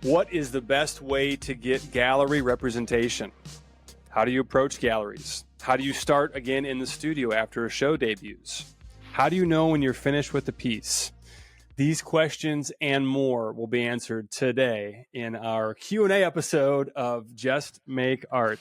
What is the best way to get gallery representation? How do you approach galleries? How do you start again in the studio after a show debuts? How do you know when you're finished with a piece? These questions and more will be answered today in our Q&A episode of Just Make Art.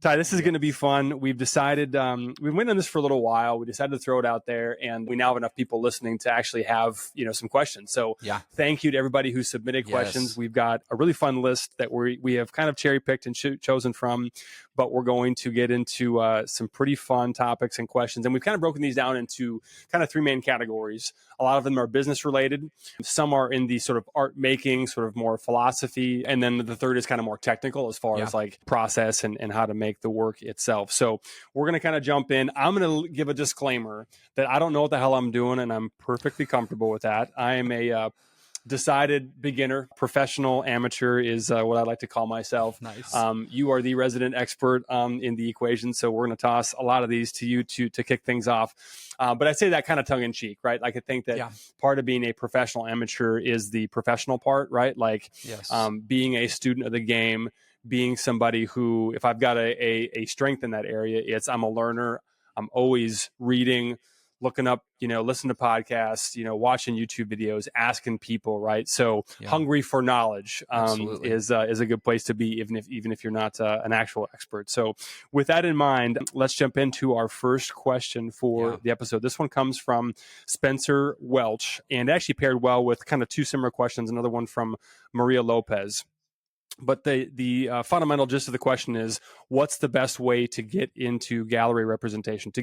Ty, this is going to be fun. We've decided, we've been on this for a little while. We decided to throw it out there, and we now have enough people listening to actually have, some questions. So thank you to everybody who submitted questions. We've got a really fun list that we have kind of cherry picked and chosen from, but we're going to get into some pretty fun topics and questions. And we've kind of broken these down into kind of three main categories. A lot of them are business related. Some are in the sort of art making, sort of more philosophy. And then the third is kind of more technical as far as like process and how to make the work itself. So we're going to kind of jump in. I'm going to give a disclaimer that I don't know what the hell I'm doing, and I'm perfectly comfortable with that. I am a decided beginner. Professional amateur is what I like to call myself. Nice. You are the resident expert in the equation, so we're going to toss a lot of these to you to kick things off. But I say that kind of tongue in cheek, right? Like I think that part of being a professional amateur is the professional part, right? Like being a student of the game, being somebody who, if I've got a strength in that area, it's I'm a learner. I'm always reading, looking up, listen to podcasts, watching YouTube videos, asking people, right? So hungry for knowledge is a good place to be, even if you're not an actual expert. So with that in mind, let's jump into our first question for the episode. This one comes from Spencer Welch, and actually paired well with kind of two similar questions, another one from Maria Lopez. But the fundamental gist of the question is, what's the best way to get into gallery representation,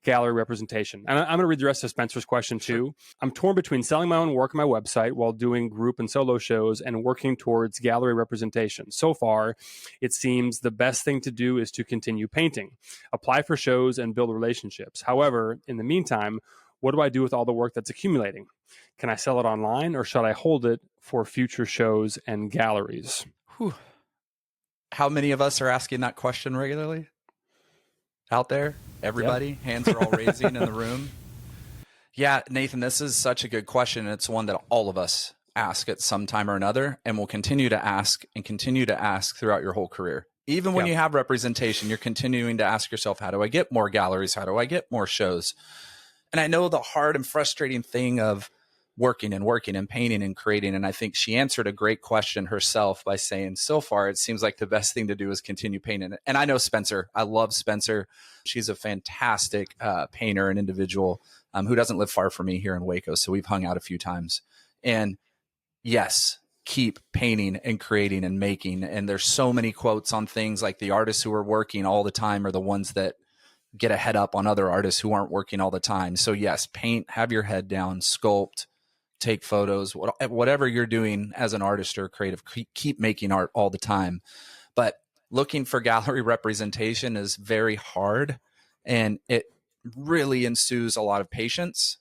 gallery representation? And I'm going to read the rest of Spencer's question too. I'm torn between selling my own work on my website while doing group and solo shows and working towards gallery representation. So far, it seems the best thing to do is to continue painting, apply for shows, and build relationships. However, in the meantime, what do I do with all the work that's accumulating? Can I sell it online, or should I hold it for future shows and galleries? Whew. How many of us are asking that question regularly? Out there? Everybody? Hands are all raising in the room. Yeah, Nathan, this is such a good question. It's one that all of us ask at some time or another, and will continue to ask throughout your whole career. Even when you have representation, you're continuing to ask yourself, how do I get more galleries? How do I get more shows? And I know the hard and frustrating thing of working and painting and creating. And I think she answered a great question herself by saying, so far, it seems like the best thing to do is continue painting. And I know Spencer. I love Spencer. She's a fantastic painter and individual who doesn't live far from me here in Waco. So we've hung out a few times. And yes, keep painting and creating and making. And there's so many quotes on things like the artists who are working all the time are the ones that get a head up on other artists who aren't working all the time. So yes, paint, have your head down, sculpt, take photos, whatever you're doing as an artist or creative, keep making art all the time. But looking for gallery representation is very hard, and it really ensues a lot of patience,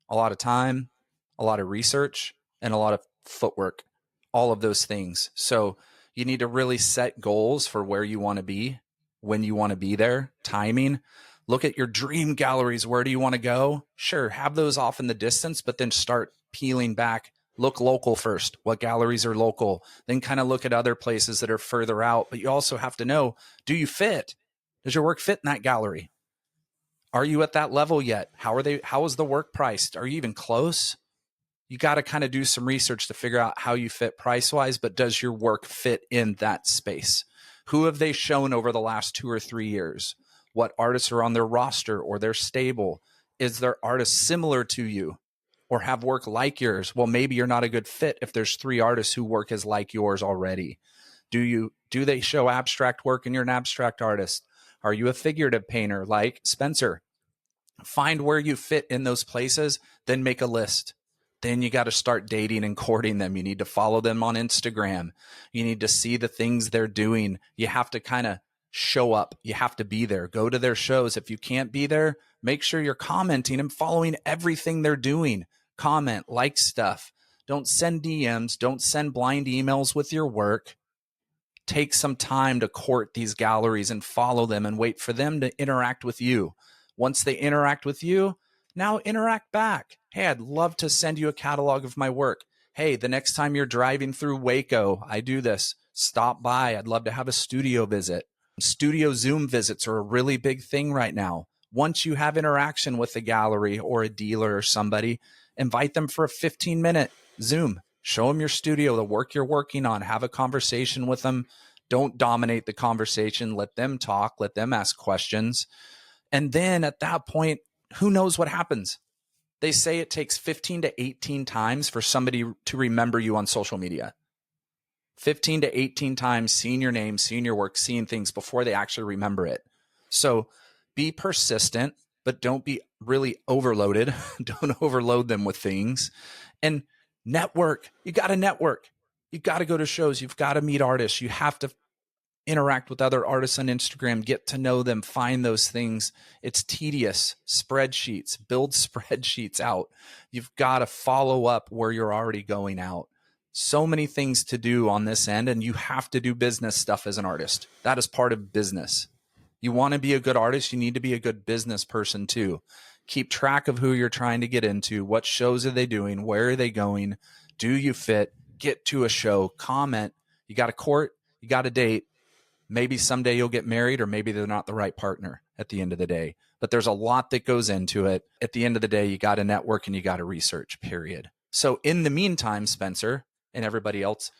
a lot of time, a lot of research, and a lot of footwork, all of those things. So you need to really set goals for where you want to be, when you want to be there, timing. Look at your dream galleries. Where do you want to go? Sure, have those off in the distance, but then start peeling back. Look local first. What galleries are local? Then kind of look at other places that are further out. But you also have to know, do you fit? Does your work fit in that gallery? Are you at that level yet? How is the work priced? Are you even close? You got to kind of do some research to figure out how you fit price-wise, but does your work fit in that space? Who have they shown over the last 2 or 3 years? What artists are on their roster or their stable? Is their artist similar to you or have work like yours? Well, maybe you're not a good fit if there's 3 artists who work as like yours already. Do they show abstract work and you're an abstract artist? Are you a figurative painter like Spencer? Find where you fit in those places, then make a list. Then you got to start dating and courting them. You need to follow them on Instagram. You need to see the things they're doing. You have to kind of show up. You have to be there. Go to their shows. If you can't be there, make sure you're commenting and following everything they're doing. Comment, like stuff. Don't send DMs. Don't send blind emails with your work. Take some time to court these galleries and follow them and wait for them to interact with you. Once they interact with you, now interact back. Hey, I'd love to send you a catalog of my work. hey, the next time you're driving through Waco, I do this, stop by. I'd love to have a studio visit. Studio Zoom visits are a really big thing right now. Once you have interaction with a gallery or a dealer or somebody, invite them for a 15-minute Zoom. Show them your studio, the work you're working on, have a conversation with them. Don't dominate the conversation. Let them talk, let them ask questions. And then at that point, who knows what happens? They say it takes 15 to 18 times for somebody to remember you on social media. 15 to 18 times seeing your name, seeing your work, seeing things before they actually remember it. So be persistent, but don't be really overloaded. Don't overload them with things. And network. You got to network. You got to go to shows. You've got to meet artists. You have to interact with other artists on Instagram, get to know them, find those things. It's tedious. Spreadsheets, build spreadsheets out. You've got to follow up where you're already going out. So many things to do on this end, and you have to do business stuff as an artist. That is part of business. You want to be a good artist, you need to be a good business person too. Keep track of who you're trying to get into, what shows are they doing, where are they going, do you fit, get to a show, comment. You got a court, you got a date. Maybe someday you'll get married, or maybe they're not the right partner at the end of the day. But there's a lot that goes into it. At the end of the day, you got to network and you got to research, period. So in the meantime, Spencer and everybody else,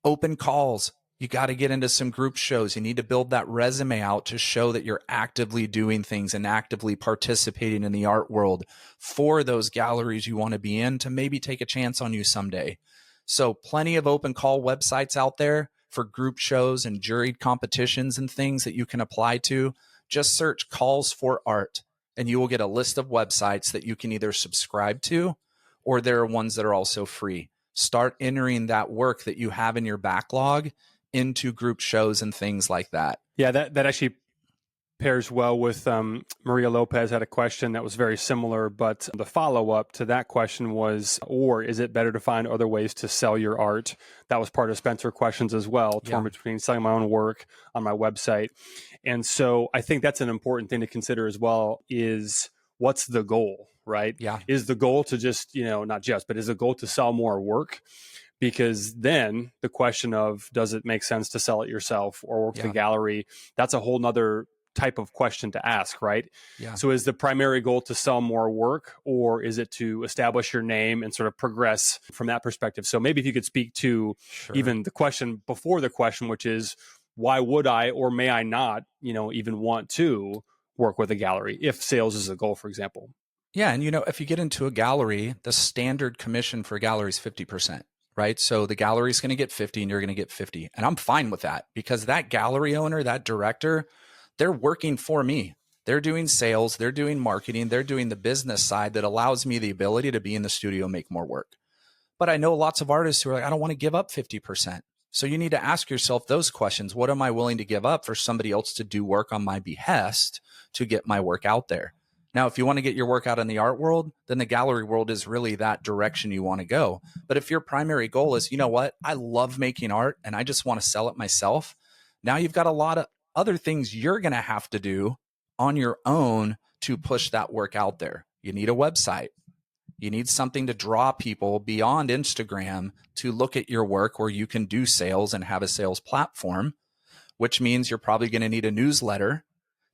open calls. You got to get into some group shows. You need to build that resume out to show that you're actively doing things and actively participating in the art world for those galleries you want to be in to maybe take a chance on you someday. So plenty of open call websites out there for group shows and juried competitions and things that you can apply to. Just search calls for art and you will get a list of websites that you can either subscribe to, or there are ones that are also free. Start entering that work that you have in your backlog into group shows and things like that. Yeah, that actually pairs well with Maria Lopez had a question that was very similar, but the follow-up to that question was, or is it better to find other ways to sell your art? That was part of Spencer questions as well, torn between selling my own work on my website. And so I think that's an important thing to consider as well, is what's the goal, right? Yeah. Is the goal to just, not just, but is the goal to sell more work? Because then the question of, does it make sense to sell it yourself or work with a gallery? That's a whole nother type of question to ask, right? Yeah. So is the primary goal to sell more work, or is it to establish your name and sort of progress from that perspective? So maybe if you could speak to even the question before the question, which is, why would I or may I not, even want to work with a gallery if sales is a goal, for example? Yeah. And, if you get into a gallery, the standard commission for a gallery is 50%. Right? So the gallery is going to get 50 and you're going to get 50. And I'm fine with that, because that gallery owner, that director, they're working for me. They're doing sales, they're doing marketing, they're doing the business side that allows me the ability to be in the studio, make more work. But I know lots of artists who are like, I don't want to give up 50%. So you need to ask yourself those questions. What am I willing to give up for somebody else to do work on my behest to get my work out there? Now, if you want to get your work out in the art world, then the gallery world is really that direction you want to go. But if your primary goal is, I love making art and I just want to sell it myself, now you've got a lot of other things you're going to have to do on your own to push that work out there. You need a website. You need something to draw people beyond Instagram to look at your work where you can do sales and have a sales platform, which means you're probably going to need a newsletter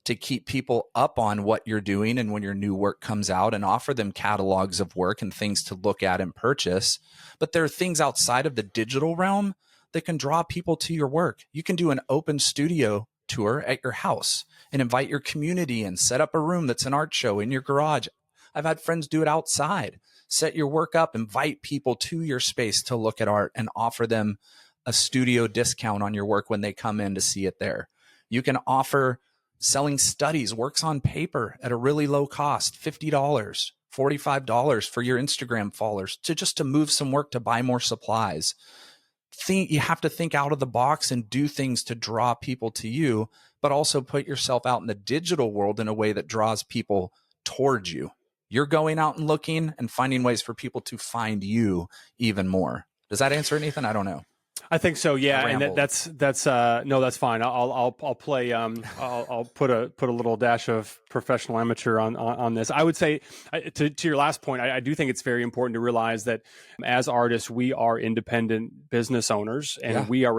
to keep people up on what you're doing and when your new work comes out, and offer them catalogs of work and things to look at and purchase. But there are things outside of the digital realm that can draw people to your work. You can do an open studio tour at your house and invite your community and set up a room that's an art show in your garage. I've had friends do it outside. Set your work up, invite people to your space to look at art, and offer them a studio discount on your work when they come in to see it there. You can offer selling studies, works on paper at a really low cost, $50, $45 for your Instagram followers, to move some work to buy more supplies. You have to think out of the box and do things to draw people to you, but also put yourself out in the digital world in a way that draws people towards you. You're going out and looking and finding ways for people to find you even more. Does that answer anything? I don't know. I think so. Yeah. And rambled. that's no, that's fine. I'll play, I'll put a little dash of professional amateur on this. I would say to your last point, I do think it's very important to realize that as artists, we are independent business owners, and we are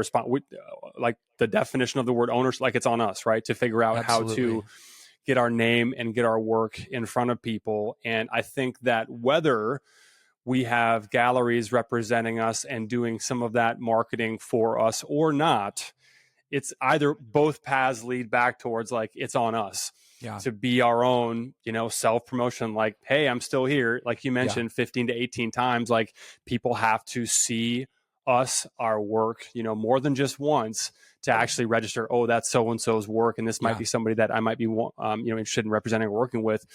like the definition of the word owners, like it's on us, right? To figure out how to get our name and get our work in front of people. And I think that whether we have galleries representing us and doing some of that marketing for us or not, it's either both paths lead back towards like it's on us to be our own, self promotion. Like, hey, I'm still here. Like you mentioned, 15 to 18 times. Like people have to see us, our work, more than just once to actually register. Oh, that's so and so's work, and this might be somebody that I might be, interested in representing or working with.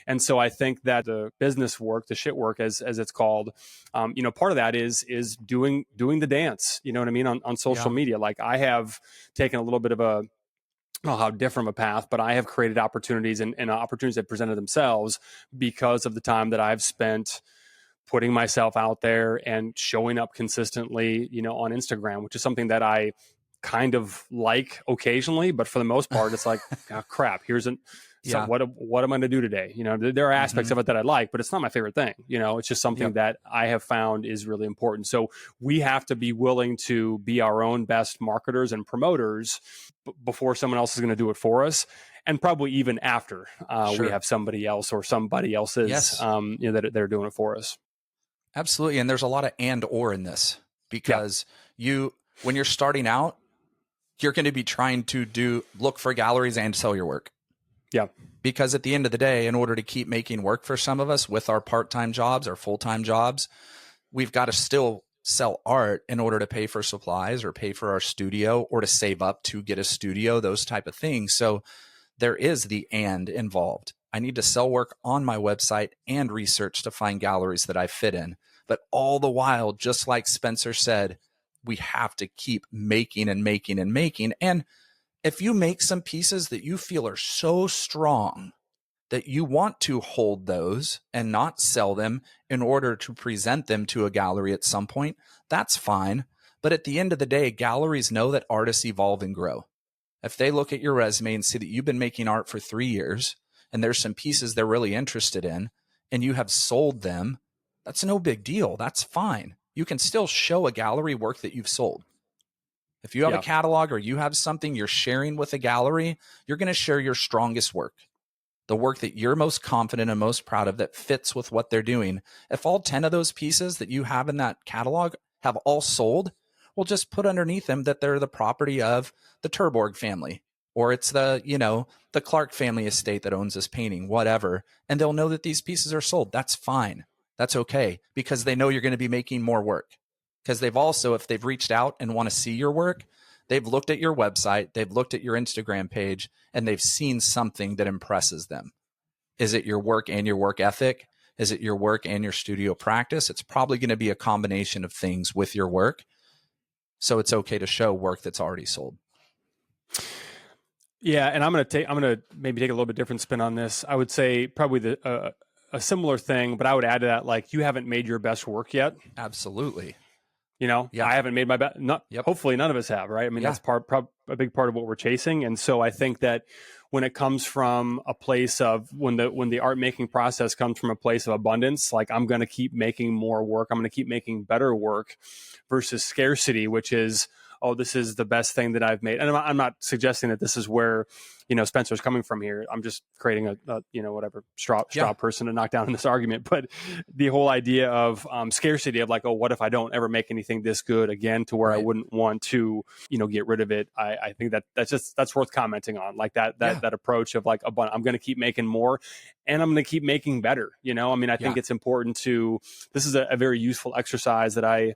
And so I think that the business work, the shit work, as it's called, part of that is doing the dance. You know what I mean, on social media. Like I have taken a little bit of a, I don't know how different of a path, but I have created opportunities and opportunities that presented themselves because of the time that I've spent putting myself out there and showing up consistently, on Instagram, which is something that I kind of like occasionally, but for the most part, it's like, oh, crap, what am I going to do today? There are aspects of it that I like, but it's not my favorite thing. It's just something that I have found is really important. So we have to be willing to be our own best marketers and promoters before someone else is going to do it for us. And probably even after we have somebody else or somebody else's, that they're doing it for us. Absolutely. And there's a lot of and or in this because when you're starting out, you're going to be trying to look for galleries and sell your work. Yeah. Because at the end of the day, in order to keep making work for some of us with our part-time jobs or full-time jobs, we've got to still sell art in order to pay for supplies or pay for our studio or to save up to get a studio, those type of things. So there is the and involved. I need to sell work on my website and research to find galleries that I fit in. But all the while, just like Spencer said, we have to keep making and making and making. And if you make some pieces that you feel are so strong that you want to hold those and not sell them in order to present them to a gallery at some point, that's fine. But at the end of the day, galleries know that artists evolve and grow. If they look at your resume and see that you've been making art for 3 years and there's some pieces they're really interested in and you have sold them, that's no big deal. That's fine. You can still show a gallery work that you've sold. If you have a catalog or you have something you're sharing with a gallery, you're going to share your strongest work, the work that you're most confident and most proud of that fits with what they're doing. If all 10 of those pieces that you have in that catalog have all sold, we'll just put underneath them that they're the property of the Terborg family, or it's the Clark family estate that owns this painting, whatever. And they'll know that these pieces are sold. That's fine. That's okay, because they know you're going to be making more work. Because they've also, if they've reached out and want to see your work, they've looked at your website, they've looked at your Instagram page, and they've seen something that impresses them. Is it your work and your work ethic? Is it your work and your studio practice? It's probably going to be a combination of things with your work. So it's okay to show work that's already sold. Yeah, and I'm going to maybe take a little bit different spin on this. I would say probably a similar thing, but I would add to that, like, you haven't made your best work yet. Absolutely. I haven't made my best. Hopefully none of us have, right? I mean, that's a big part of what we're chasing. And so I think that when it comes from a place of when the art making process comes from a place of abundance, like, I'm going to keep making more work. I'm going to keep making better work versus scarcity, which is, oh, this is the best thing that I've made. And I'm not suggesting that this is where, Spencer's coming from here. I'm just creating a whatever straw person to knock down in this argument. But the whole idea of scarcity of like, oh, what if I don't ever make anything this good again, to where I wouldn't want to, get rid of it. I think that's worth commenting on, like that approach of like, I'm going to keep making more and I'm going to keep making better. I think it's important this is a very useful exercise that I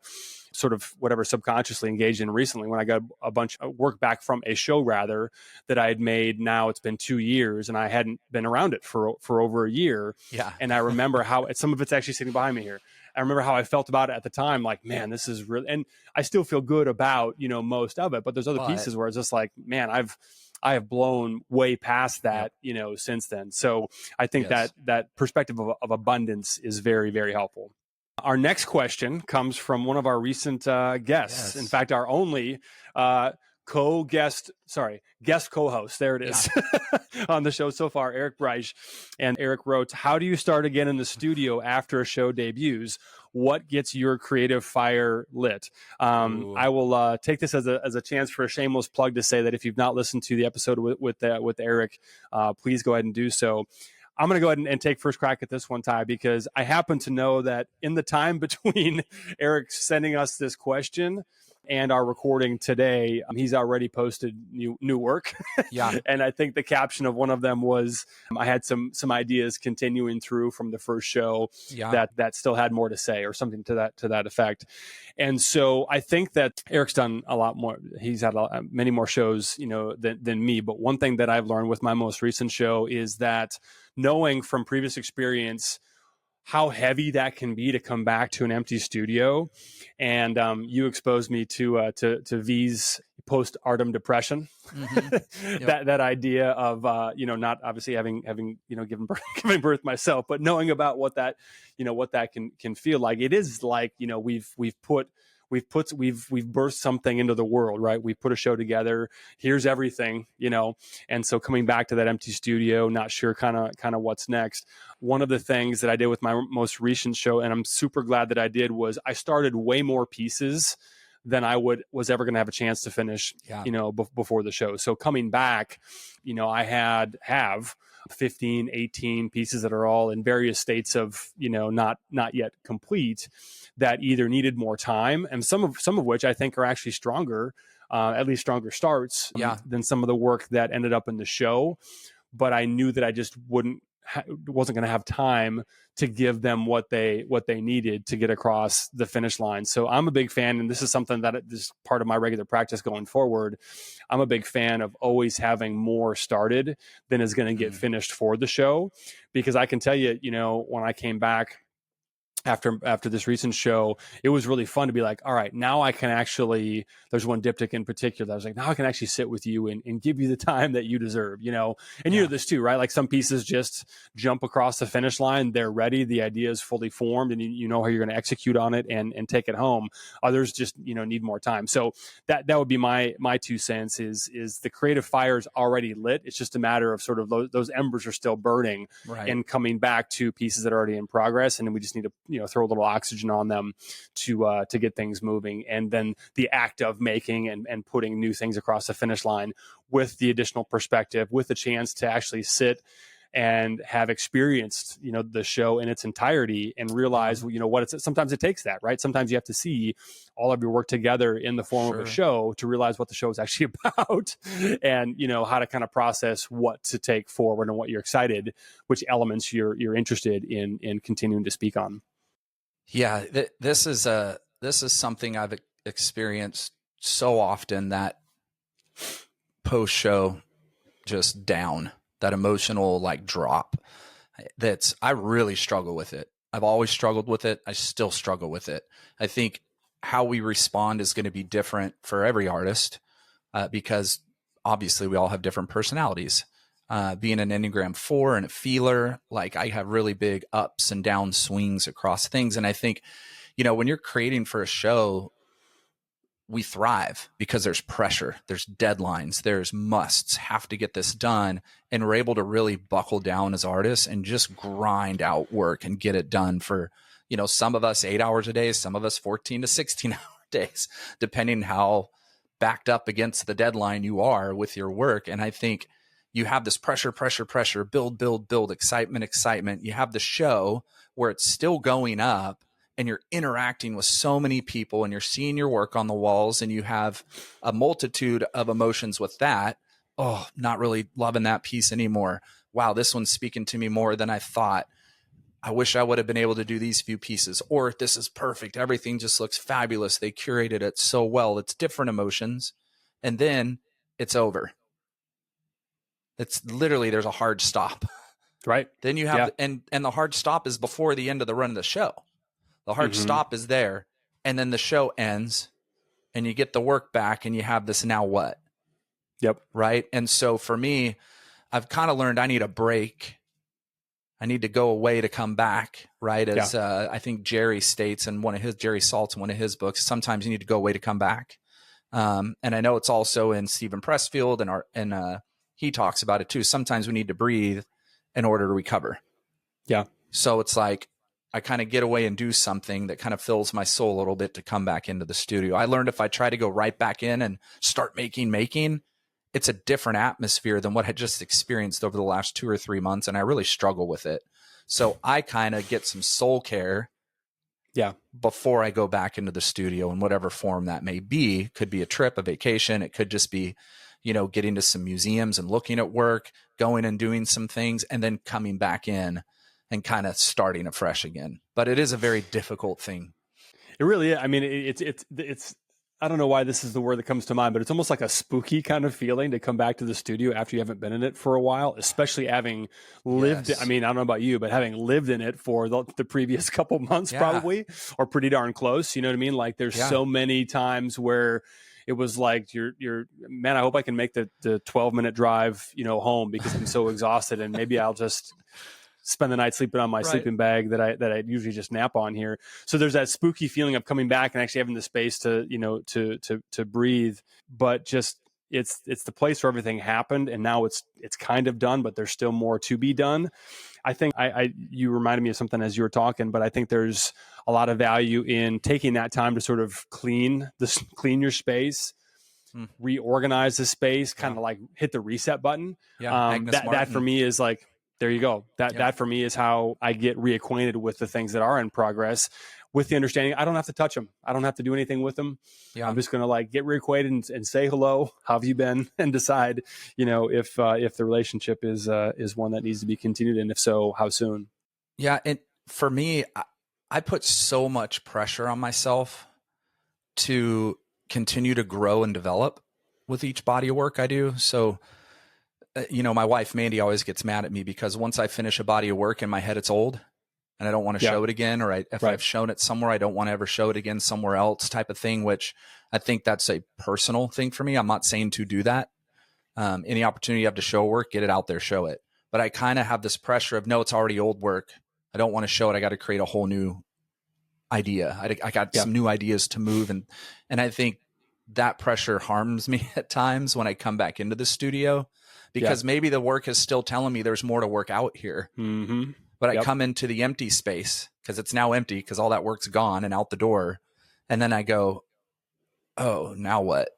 sort of subconsciously engaged in recently when I got a bunch of work back from a show rather that I had made. Now it's been 2 years and I hadn't been around it for over a year. Yeah. And I remember how some of it's actually sitting behind me here. I remember how I felt about it at the time, like, man, this is really, and I still feel good about, most of it, but there's other pieces where it's just like, man, I have blown way past that, since then. So I think that perspective of abundance is very, very helpful. Our next question comes from one of our recent guests. Yes. In fact, our only guest co-host. There it is. Yeah. On the show so far, Eric Breich. And Eric wrote, how do you start again in the studio after a show debuts? What gets your creative fire lit? I will take this as a chance for a shameless plug to say that if you've not listened to the episode with Eric, please go ahead and do so. I'm going to go ahead and take first crack at this one, Ty, because I happen to know that in the time between Eric sending us this question and our recording today, he's already posted new work. Yeah. And I think the caption of one of them was, I had some ideas continuing through from the first show that still had more to say, or something to that effect. And so I think that Eric's done a lot more. He's had many more shows, than me. But one thing that I've learned with my most recent show is that knowing from previous experience how heavy that can be to come back to an empty studio. And you exposed me to V's postpartum depression. Mm-hmm. Yep. that idea of not obviously having given birth myself, but knowing about what that can feel like. It is like we've birthed something into the world, right? We've put a show together. Here's everything, and so coming back to that empty studio, not sure kind of what's next. One of the things that I did with my most recent show, and I'm super glad that I did, was I started way more pieces than I was ever going to have a chance to finish, before the show. So coming back, I have 15, 18 pieces that are all in various states of, not yet complete, that either needed more time, and some of which I think are actually stronger, at least stronger starts than some of the work that ended up in the show. But I knew that I just wasn't going to have time to give them what they needed to get across the finish line. So I'm a big fan, and this is something that is part of my regular practice going forward. I'm a big fan of always having more started than is going to get finished for the show, because I can tell you, when I came back after this recent show, it was really fun to be like, all right, now I can actually, there's one diptych in particular, I was like, now I can actually sit with you and give you the time that you deserve, and you know this too, right? Like some pieces just jump across the finish line, they're ready, the idea is fully formed, and you know how you're going to execute on it and take it home. Others just, need more time. So that would be my 2 cents is the creative fire is already lit. It's just a matter of sort of those embers are still burning, right, and coming back to pieces that are already in progress. And then we just need to, throw a little oxygen on them to get things moving. And then the act of making and putting new things across the finish line with the additional perspective, with the chance to actually sit and have experienced, the show in its entirety and realize, what it's, sometimes it takes that, right? Sometimes you have to see all of your work together in the form of a show to realize what the show is actually about, and, how to kind of process what to take forward and what you're excited, which elements you're interested in continuing to speak on. Yeah, this is something I've experienced so often, that post show just down, that emotional drop. I really struggle with it. I've always struggled with it. I still struggle with it. I think how we respond is going to be different for every artist, because obviously we all have different personalities. Being an Enneagram 4 and a feeler, I have really big ups and down swings across things. And I think, when you're creating for a show, we thrive because there's pressure, there's deadlines, there's musts, have to get this done. And we're able to really buckle down as artists and just grind out work and get it done for, some of us 8 hours a day, some of us 14 to 16 hour days, depending how backed up against the deadline you are with your work. And I think you have this pressure, build, excitement. You have the show where it's still going up and you're interacting with so many people and you're seeing your work on the walls and you have a multitude of emotions with that. Oh, not really loving that piece anymore. Wow, this one's speaking to me more than I thought. I wish I would have been able to do these few pieces, or this is perfect. Everything just looks fabulous. They curated it so well. It's different emotions. And then it's over. It's literally, there's a hard stop, right? Then you have, and the hard stop is before the end of the run of the show. The hard stop is there, and then the show ends and you get the work back and you have this, now what? Yep. Right. And so for me, I've kind of learned I need a break. I need to go away to come back, right? As I think Jerry states in Jerry Saltz in one of his books, sometimes you need to go away to come back. And I know it's also in Stephen Pressfield and he talks about it too. Sometimes we need to breathe in order to recover. Yeah. So it's like I kind of get away and do something that kind of fills my soul a little bit to come back into the studio. I learned if I try to go right back in and start making, it's a different atmosphere than what I just experienced over the last 2 or 3 months. And I really struggle with it. So I kind of get some soul care before I go back into the studio in whatever form that may be. Could be a trip, a vacation. It could just be, getting to some museums and looking at work, going and doing some things, and then coming back in and kind of starting afresh again. But it is a very difficult thing. It really is. I mean, it's I don't know why this is the word that comes to mind, but it's almost like a spooky kind of feeling to come back to the studio after you haven't been in it for a while, especially having lived. Yes. I mean, I don't know about you, but having lived in it for the previous couple months, probably, or pretty darn close. You know what I mean? Like there's so many times where it was like man, I hope I can make the 12-minute drive, home because I'm so exhausted, and maybe I'll just spend the night sleeping on my sleeping bag that I usually just nap on here. So there's that spooky feeling of coming back and actually having the space to, to breathe, but just it's the place where everything happened, and now it's kind of done, but there's still more to be done. I think you reminded me of something as you were talking, but I think there's a lot of value in taking that time to sort of clean your space, reorganize the space, kind of like hit the reset button. That for me is like, there you go. That for me is how I get reacquainted with the things that are in progress, with the understanding I don't have to touch them. I don't have to do anything with them. I'm just going to get reacquainted and say hello. How have you been? And decide, if the relationship is one that needs to be continued, and if so, how soon. Yeah, and for me, I put so much pressure on myself to continue to grow and develop with each body of work I do. So, my wife, Mandy, always gets mad at me because once I finish a body of work in my head, it's old and I don't want to show it again. Or if I've shown it somewhere, I don't want to ever show it again somewhere else, type of thing, which I think that's a personal thing for me. I'm not saying to do that. Any opportunity you have to show work, get it out there, show it. But I kind of have this pressure of, no, it's already old work. I don't want to show it. I got to create a whole new idea. I got some new ideas to move. And I think that pressure harms me at times when I come back into the studio, because maybe the work is still telling me there's more to work out here. Mm-hmm. But I come into the empty space because it's now empty because all that work's gone and out the door. And then I go, oh, now what?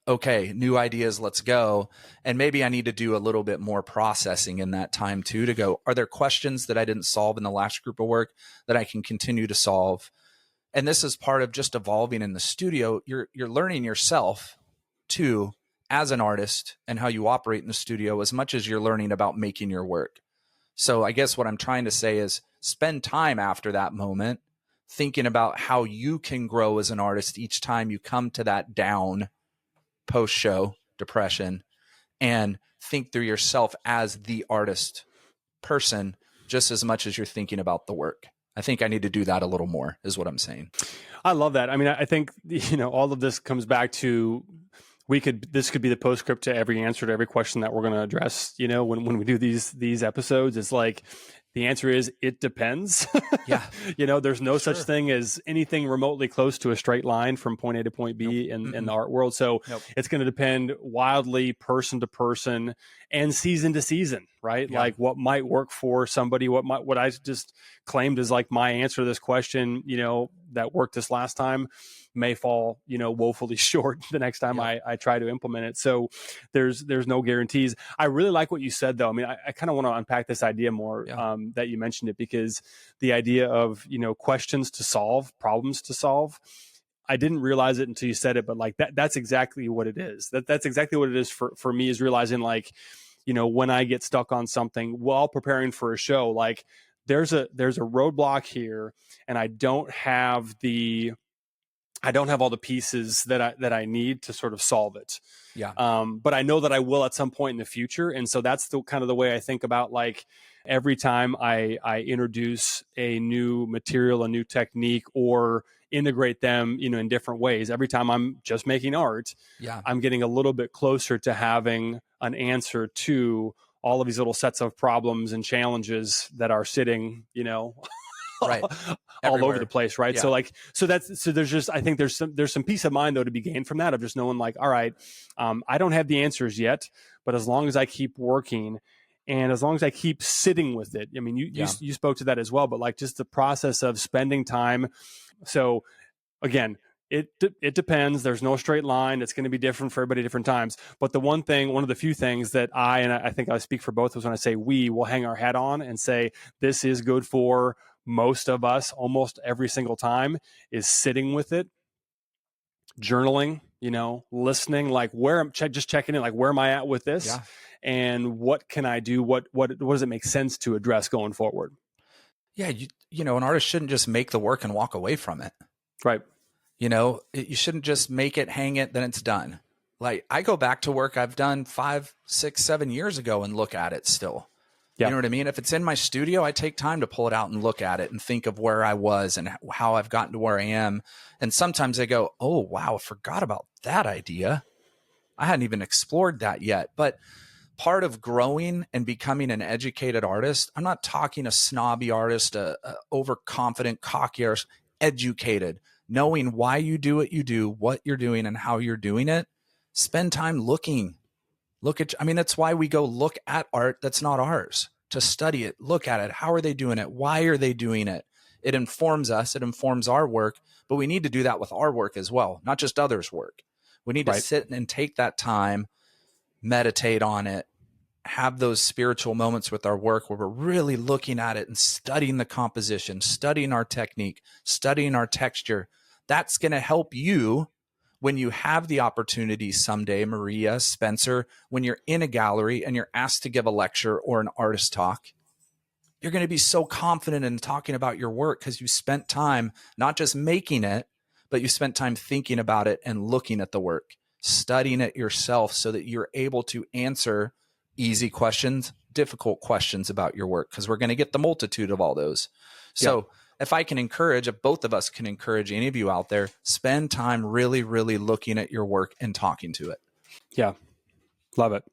Okay, new ideas, let's go. And maybe I need to do a little bit more processing in that time too, to go, are there questions that I didn't solve in the last group of work that I can continue to solve? And this is part of just evolving in the studio. You're learning yourself too, as an artist, and how you operate in the studio, as much as you're learning about making your work. So I guess what I'm trying to say is spend time after that moment thinking about how you can grow as an artist each time you come to that down post-show depression, and think through yourself as the artist person just as much as you're thinking about the work. I think I need to do that a little more, is what I'm saying. I love that. I mean, I think, all of this comes back to, this could be the postscript to every answer to every question that we're going to address, when we do these episodes. It's like, the answer is, it depends. Yeah. There's no such thing as anything remotely close to a straight line from point A to point B in the art world. So it's going to depend wildly person to person and season to season, right? Yeah. Like what might work for somebody, what I just claimed as like my answer to this question, that worked this last time may fall, woefully short the next time I try to implement it. So there's no guarantees. I really like what you said, though. I mean, I kind of want to unpack this idea more, that you mentioned it, because the idea of, questions to solve, problems to solve, I didn't realize it until you said it, but like that's exactly what it is. That's exactly what it is for me, is realizing, like, when I get stuck on something while preparing for a show, like there's a roadblock here, and I don't have all the pieces that I need to sort of solve it. Yeah. But I know that I will at some point in the future. And so that's the kind of the way I think about, like, every time I introduce a new material, a new technique, or integrate them, in different ways. Every time I'm just making art, I'm getting a little bit closer to having an answer to all of these little sets of problems and challenges that are sitting, right, all over the place, right? Yeah. So there's just, I think there's some peace of mind though to be gained from that, of just knowing like, all right, I don't have the answers yet, but as long as I keep working and as long as I keep sitting with it, I mean, you spoke to that as well, but like just the process of spending time. So again, it depends. There's no straight line. It's going to be different for everybody at different times. But one of the few things that I think I speak for both of us when I say we will hang our hat on and say this is good for most of us almost every single time is sitting with it, journaling, listening, like just checking in, like where am I at with this, and what can I do? What does it make sense to address going forward? Yeah, an artist shouldn't just make the work and walk away from it. Right. You shouldn't just make it, hang it, then it's done. Like I go back to work I've done 5, 6, 7 years ago and look at it still. Yeah. You know what I mean? If it's in my studio, I take time to pull it out and look at it and think of where I was and how I've gotten to where I am. And sometimes I go, oh, wow, I forgot about that idea. I hadn't even explored that yet. But part of growing and becoming an educated artist, I'm not talking a snobby artist, a overconfident, cocky artist, educated, knowing why you do what you do, what you're doing and how you're doing it. Spend time looking. That's why we go look at art that's not ours, to study it, look at it. How are they doing it? Why are they doing it? It informs us, it informs our work, but we need to do that with our work as well, not just others' work. We need to sit and take that time, meditate on it, have those spiritual moments with our work where we're really looking at it and studying the composition, studying our technique, studying our texture. That's going to help you when you have the opportunity someday, Maria, Spencer, when you're in a gallery and you're asked to give a lecture or an artist talk. You're going to be so confident in talking about your work because you spent time not just making it, but you spent time thinking about it and looking at the work, studying it yourself so that you're able to answer easy questions, difficult questions about your work, because we're going to get the multitude of all those. So if both of us can encourage any of you out there, spend time really, really looking at your work and talking to it. Yeah. Love it.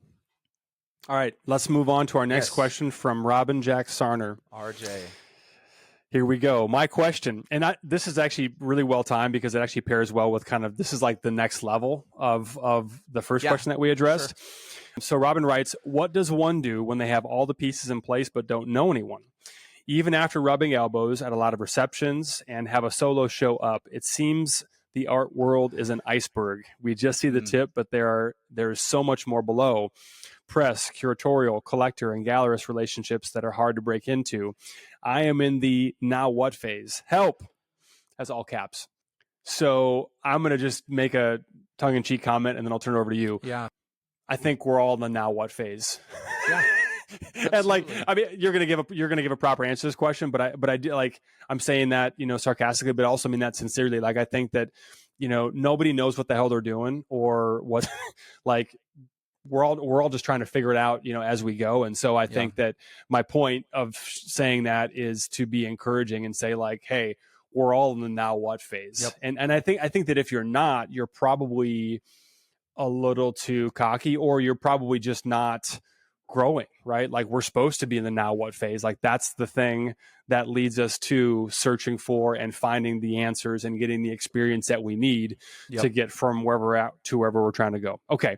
All right. Let's move on to our next question from Robin Jack Sarner. RJ. Here we go. My question, and this is actually really well timed because it actually pairs well with this is like the next level of the first question that we addressed. Sure. So Robin writes, what does one do when they have all the pieces in place but don't know anyone? Even after rubbing elbows at a lot of receptions and have a solo show up, it seems the art world is an iceberg. We just see the tip, but there's so much more below. Press, curatorial, collector, and gallerist relationships that are hard to break into. I am in the now what phase. Help! That's all caps. So I'm going to just make a tongue-in-cheek comment, and then I'll turn it over to you. Yeah. I think we're all in the now what phase. Yeah. And you're going to give a proper answer to this question, but I do, I'm saying that, sarcastically, but also mean that sincerely. Like, I think that, nobody knows what the hell they're doing or what, we're all just trying to figure it out, as we go. And so I think that my point of saying that is to be encouraging and say hey, we're all in the now what phase. Yep. And I think that if you're not, you're probably a little too cocky, or you're probably just not growing, right? Like, we're supposed to be in the now what phase. Like, that's the thing that leads us to searching for and finding the answers and getting the experience that we need to get from where we're at to wherever we're trying to go. Okay.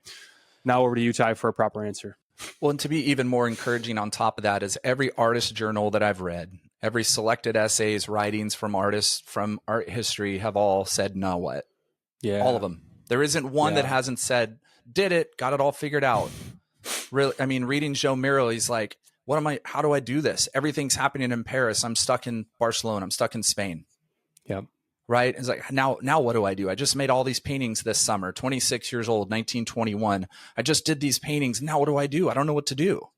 Now over to you, Ty, for a proper answer. Well, and to be even more encouraging on top of that is every artist journal that I've read, every selected essays, writings from artists from art history have all said, now what? Yeah. All of them. There isn't one that hasn't said, did it, got it all figured out. Really, reading Joe Miro, he's like, how do I do this? Everything's happening in Paris. I'm stuck in Barcelona. I'm stuck in Spain. Yeah. Right. It's like, now what do I do? I just made all these paintings this summer, 26 years old, 1921. I just did these paintings. Now what do I do? I don't know what to do.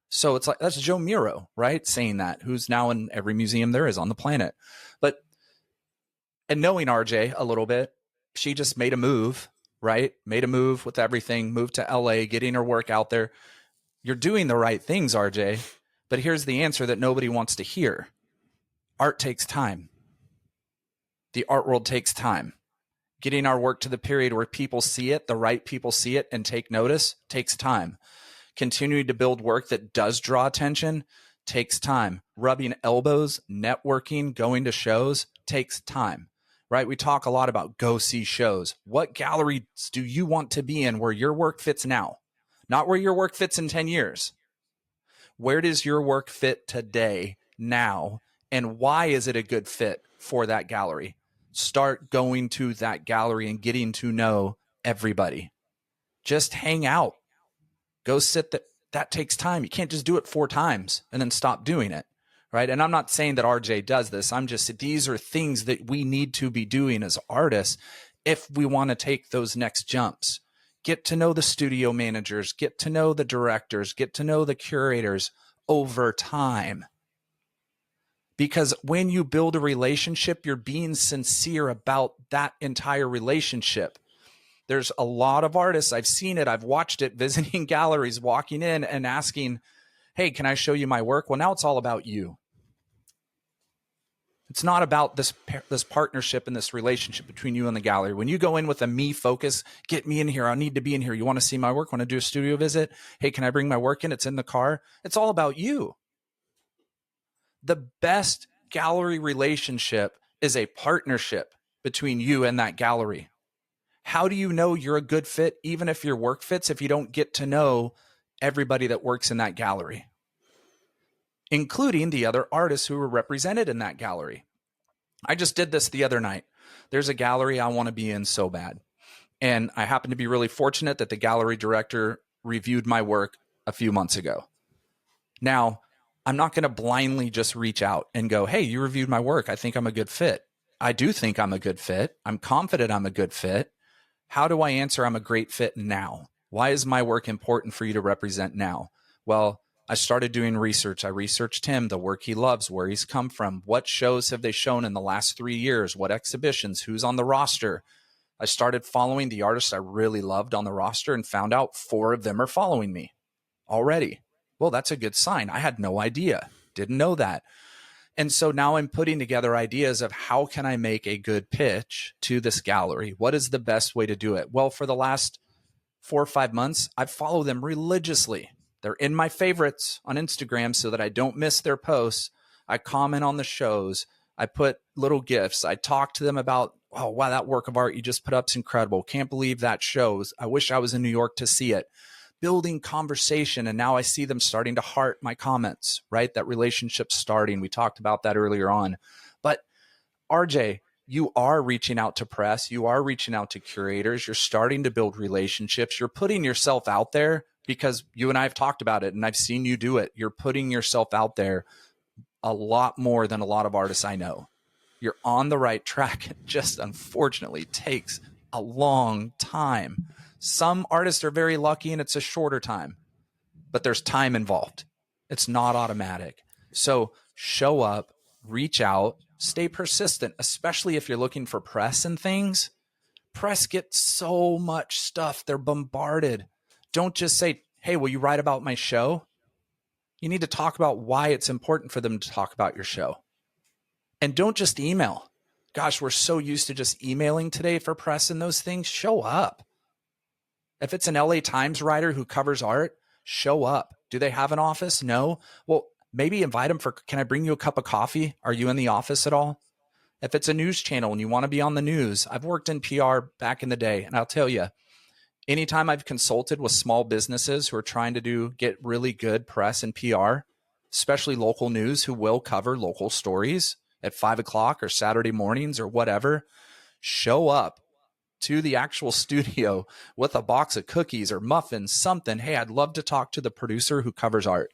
So it's like, that's Joe Miro, right? Saying that, who's now in every museum there is on the planet. And knowing RJ a little bit, she just made a move, right? Made a move with everything, moved to LA, getting her work out there. You're doing the right things, RJ. But here's the answer that nobody wants to hear. Art takes time. The art world takes time. Getting our work to the period where people see it, the right people see it and take notice, takes time. continuing to build work that does draw attention takes time. Rubbing elbows, networking, going to shows takes time, right? We talk a lot about go see shows. What galleries do you want to be in where your work fits now? Not where your work fits in 10 years. Where does your work fit today, now? And why is it a good fit for that gallery? Start going to that gallery and getting to know everybody. Just hang out. Go sit there. That takes time. You can't just do it 4 times and then stop doing it, right? And I'm not saying that RJ does this. I'm just, these are things that we need to be doing as artists if we want to take those next jumps. Get to know the studio managers, get to know the directors, get to know the curators over time. Because when you build a relationship, you're being sincere about that entire relationship. There's a lot of artists, I've seen it, I've watched it, visiting galleries, walking in and asking, hey, can I show you my work? Well, now it's all about you. It's not about this partnership and this relationship between you and the gallery. When you go in with a me focus, get me in here, I need to be in here. You want to see my work? Want to do a studio visit? Hey, can I bring my work in? It's in the car. It's all about you. The best gallery relationship is a partnership between you and that gallery. How do you know you're a good fit, even if your work fits, if you don't get to know everybody that works in that gallery, including the other artists who were represented in that gallery? I just did this the other night. There's a gallery I want to be in so bad. And I happen to be really fortunate that the gallery director reviewed my work a few months ago. Now, I'm not going to blindly just reach out and go, hey, you reviewed my work. I think I'm a good fit. I do think I'm a good fit. I'm confident I'm a good fit. How do I answer I'm a great fit now? Why is my work important for you to represent now? Well, I started doing research. I researched him, the work he loves, where he's come from, what shows have they shown in the last 3 years, what exhibitions, who's on the roster. I started following the artists I really loved on the roster and found out 4 of them are following me already. Well, that's a good sign. I had no idea. Didn't know that. And so now I'm putting together ideas of how can I make a good pitch to this gallery? What is the best way to do it? Well, for the last 4 or 5 months, I've followed them religiously. They're in my favorites on Instagram so that I don't miss their posts. I comment on the shows. I put little gifts. I talk to them about, oh, wow, that work of art you just put up is incredible. Can't believe that shows. I wish I was in New York to see it. Building conversation. And now I see them starting to heart my comments, right? That relationship's starting. We talked about that earlier on. But RJ, you are reaching out to press. You are reaching out to curators. You're starting to build relationships. You're putting yourself out there because you and I have talked about it and I've seen you do it. You're putting yourself out there a lot more than a lot of artists I know. You're on the right track. It just unfortunately takes a long time. Some artists are very lucky and it's a shorter time, but there's time involved. It's not automatic. So show up, reach out, stay persistent, especially if you're looking for press and things. Press gets so much stuff. They're bombarded. Don't just say, hey, will you write about my show? You need to talk about why it's important for them to talk about your show. And don't just email. Gosh, we're so used to just emailing today for press and those things. Show up. If it's an LA Times writer who covers art, show up. Do they have an office? No. Well, maybe invite them for, can I bring you a cup of coffee? Are you in the office at all? If it's a news channel and you want to be on the news, I've worked in PR back in the day. And I'll tell you, anytime I've consulted with small businesses who are trying to get really good press and PR, especially local news who will cover local stories at 5 o'clock or Saturday mornings or whatever, show up to the actual studio with a box of cookies or muffins, something. Hey, I'd love to talk to the producer who covers art.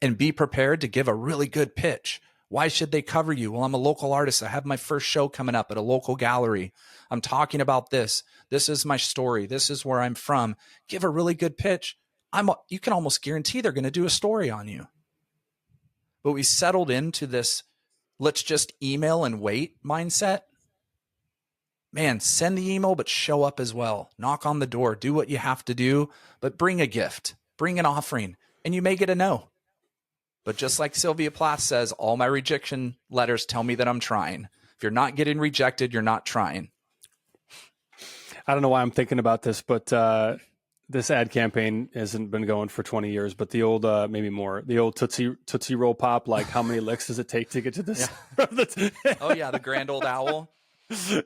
And be prepared to give a really good pitch. Why should they cover you? Well, I'm a local artist. I have my first show coming up at a local gallery. I'm talking about this. This is my story. This is where I'm from. Give a really good pitch. You can almost guarantee they're going to do a story on you. But we settled into this, let's just email and wait mindset. Man, send the email, but show up as well. Knock on the door, do what you have to do, but bring a gift, bring an offering, and you may get a no. But just like Sylvia Plath says, all my rejection letters tell me that I'm trying. If you're not getting rejected, you're not trying. I don't know why I'm thinking about this, but this ad campaign hasn't been going for 20 years, but the old, maybe more, the old Tootsie Roll Pop, like how many licks does it take to get to this? Oh yeah, the grand old owl.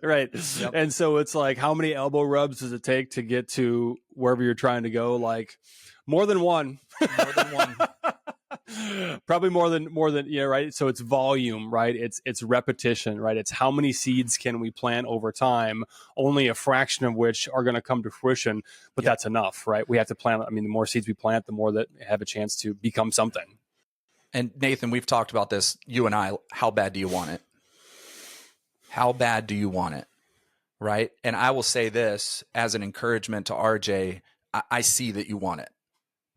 Right. Yep. And so it's like, how many elbow rubs does it take to get to wherever you're trying to go? Like more than one. More than one. Probably more than, yeah, right. So it's volume, right? It's repetition, right? It's how many seeds can we plant over time, only a fraction of which are going to come to fruition, but that's enough, right? We have to plant. I mean, the more seeds we plant, the more that have a chance to become something. And Nathan, we've talked about this, you and I, how bad do you want it? How bad do you want it? Right. And I will say this as an encouragement to RJ, I see that you want it.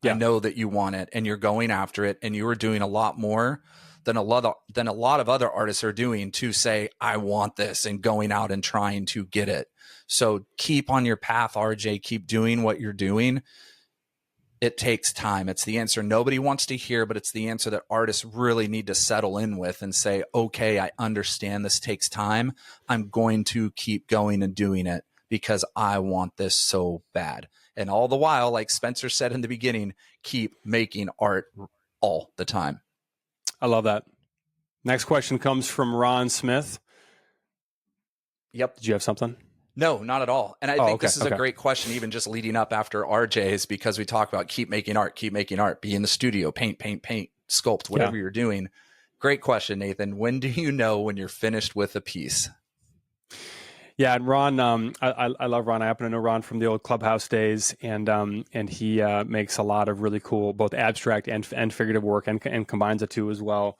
Yeah. I know that you want it and you're going after it, and you are doing a lot more than a lot of other artists are doing to say, I want this, and going out and trying to get it. So keep on your path, RJ, keep doing what you're doing. It takes time. It's the answer nobody wants to hear, but it's the answer that artists really need to settle in with and say, okay, I understand this takes time. I'm going to keep going and doing it because I want this so bad. And all the while, like Spencer said in the beginning, keep making art all the time. I love that. Next question comes from Ron Smith. Yep. Did you have something? No, not at all. And I think this is a great question, even just leading up after RJ's, because we talk about keep making art, be in the studio, paint, sculpt, whatever you're doing. Great question, Nathan. When do you know when you're finished with a piece? Yeah, and Ron, I love Ron. I happen to know Ron from the old Clubhouse days, and he makes a lot of really cool, both abstract and figurative work, and combines the two as well.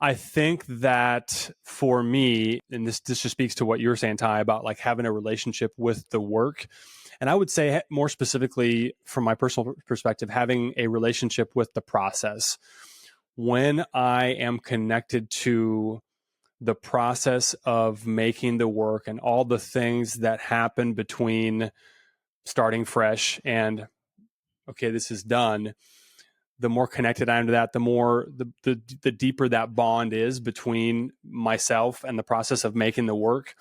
I think that for me, and this just speaks to what you were saying, Ty, about like having a relationship with the work. And I would say more specifically from my personal perspective, having a relationship with the process. When I am connected to the process of making the work and all the things that happen between starting fresh and, okay, this is done, the more connected I am to that, the more the deeper that bond is between myself and the process of making the work,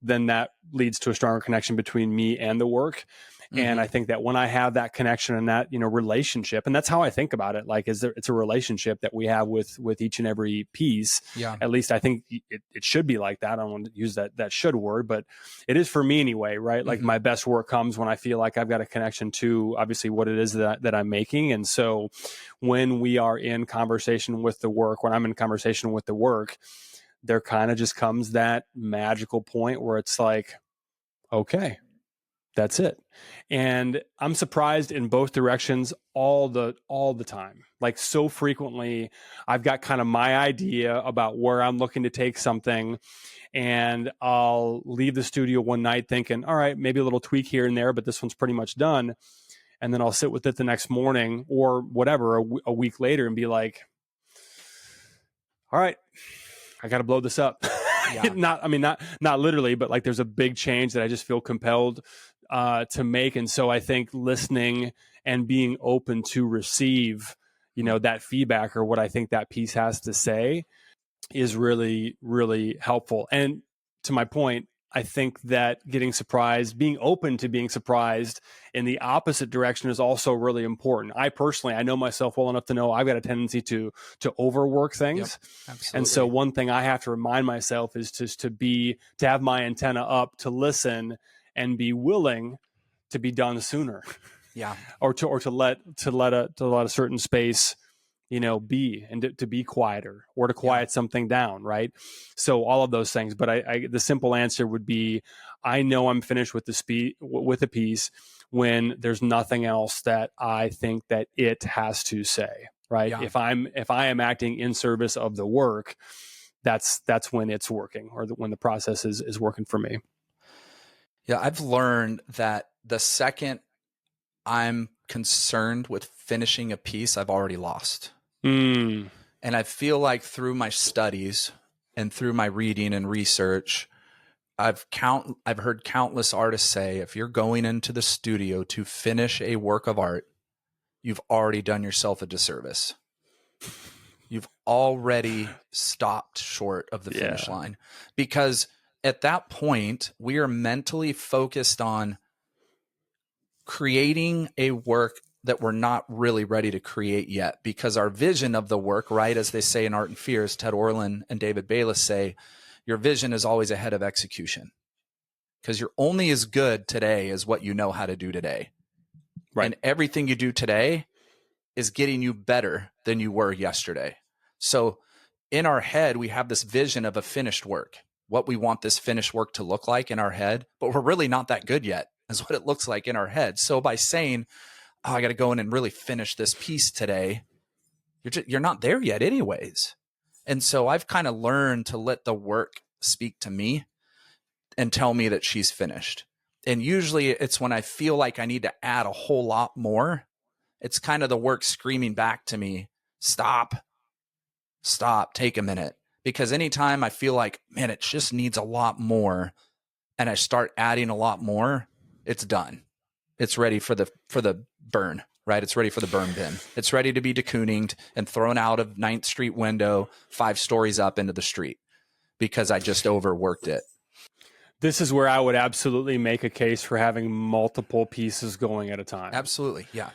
then that leads to a stronger connection between me and the work. Mm-hmm. And I think that when I have that connection and that, relationship, and that's how I think about it, like, it's a relationship that we have with each and every piece. Yeah. At least I think it should be like that. I don't want to use that should word, but it is for me anyway, right? Like, mm-hmm. My best work comes when I feel like I've got a connection to obviously what it is that I'm making. And so when we are in conversation with the work, when I'm in conversation with the work, there kind of just comes that magical point where it's like, okay, that's it. And I'm surprised in both directions all the time. Like, so frequently I've got kind of my idea about where I'm looking to take something, and I'll leave the studio one night thinking, all right, maybe a little tweak here and there, but this one's pretty much done. And then I'll sit with it the next morning or whatever, a week later, and be like, all right, I got to blow this up. Yeah. not literally, but like, there's a big change that I just feel compelled to make. And so I think listening and being open to receive, that feedback or what I think that piece has to say is really, really helpful. And to my point, I think that being open to being surprised in the opposite direction is also really important. I know myself well enough to know I've got a tendency to overwork things. Yep, absolutely. And so one thing I have to remind myself is to have my antenna up, to listen and be willing to be done sooner. Yeah. or to let a certain space be, and to be quieter, or to quiet something down, right? So all of those things. But the simple answer would be, I know I'm finished with a piece when there's nothing else that I think that it has to say, right? Yeah. If I am acting in service of the work, that's when it's working, or when the process is working for me. Yeah, I've learned that the second I'm concerned with finishing a piece, I've already lost. And I feel like through my studies and through my reading and research, I've heard countless artists say, if you're going into the studio to finish a work of art, you've already done yourself a disservice. You've already stopped short of the finish line, because at that point we are mentally focused on creating a work that we're not really ready to create yet, because our vision of the work, right, as they say in Art and Fear, as Ted Orland and David Bayless say, your vision is always ahead of execution, because you're only as good today as what you know how to do today. Right. And everything you do today is getting you better than you were yesterday. So in our head, we have this vision of a finished work, what we want this finished work to look like in our head, but we're really not that good yet, is what it looks like in our head. So by saying, oh, I got to go in and really finish this piece today, you're not there yet anyways. And so I've kind of learned to let the work speak to me and tell me that she's finished. And usually it's when I feel like I need to add a whole lot more. It's kind of the work screaming back to me, stop, take a minute. Because anytime I feel like, man, it just needs a lot more, and I start adding a lot more, it's done. It's ready for the burn, right? It's ready for the burn bin. It's ready to be de-cooninged and thrown out of 9th Street window 5 stories up into the street because I just overworked it. This is where I would absolutely make a case for having multiple pieces going at a time. Absolutely, yeah.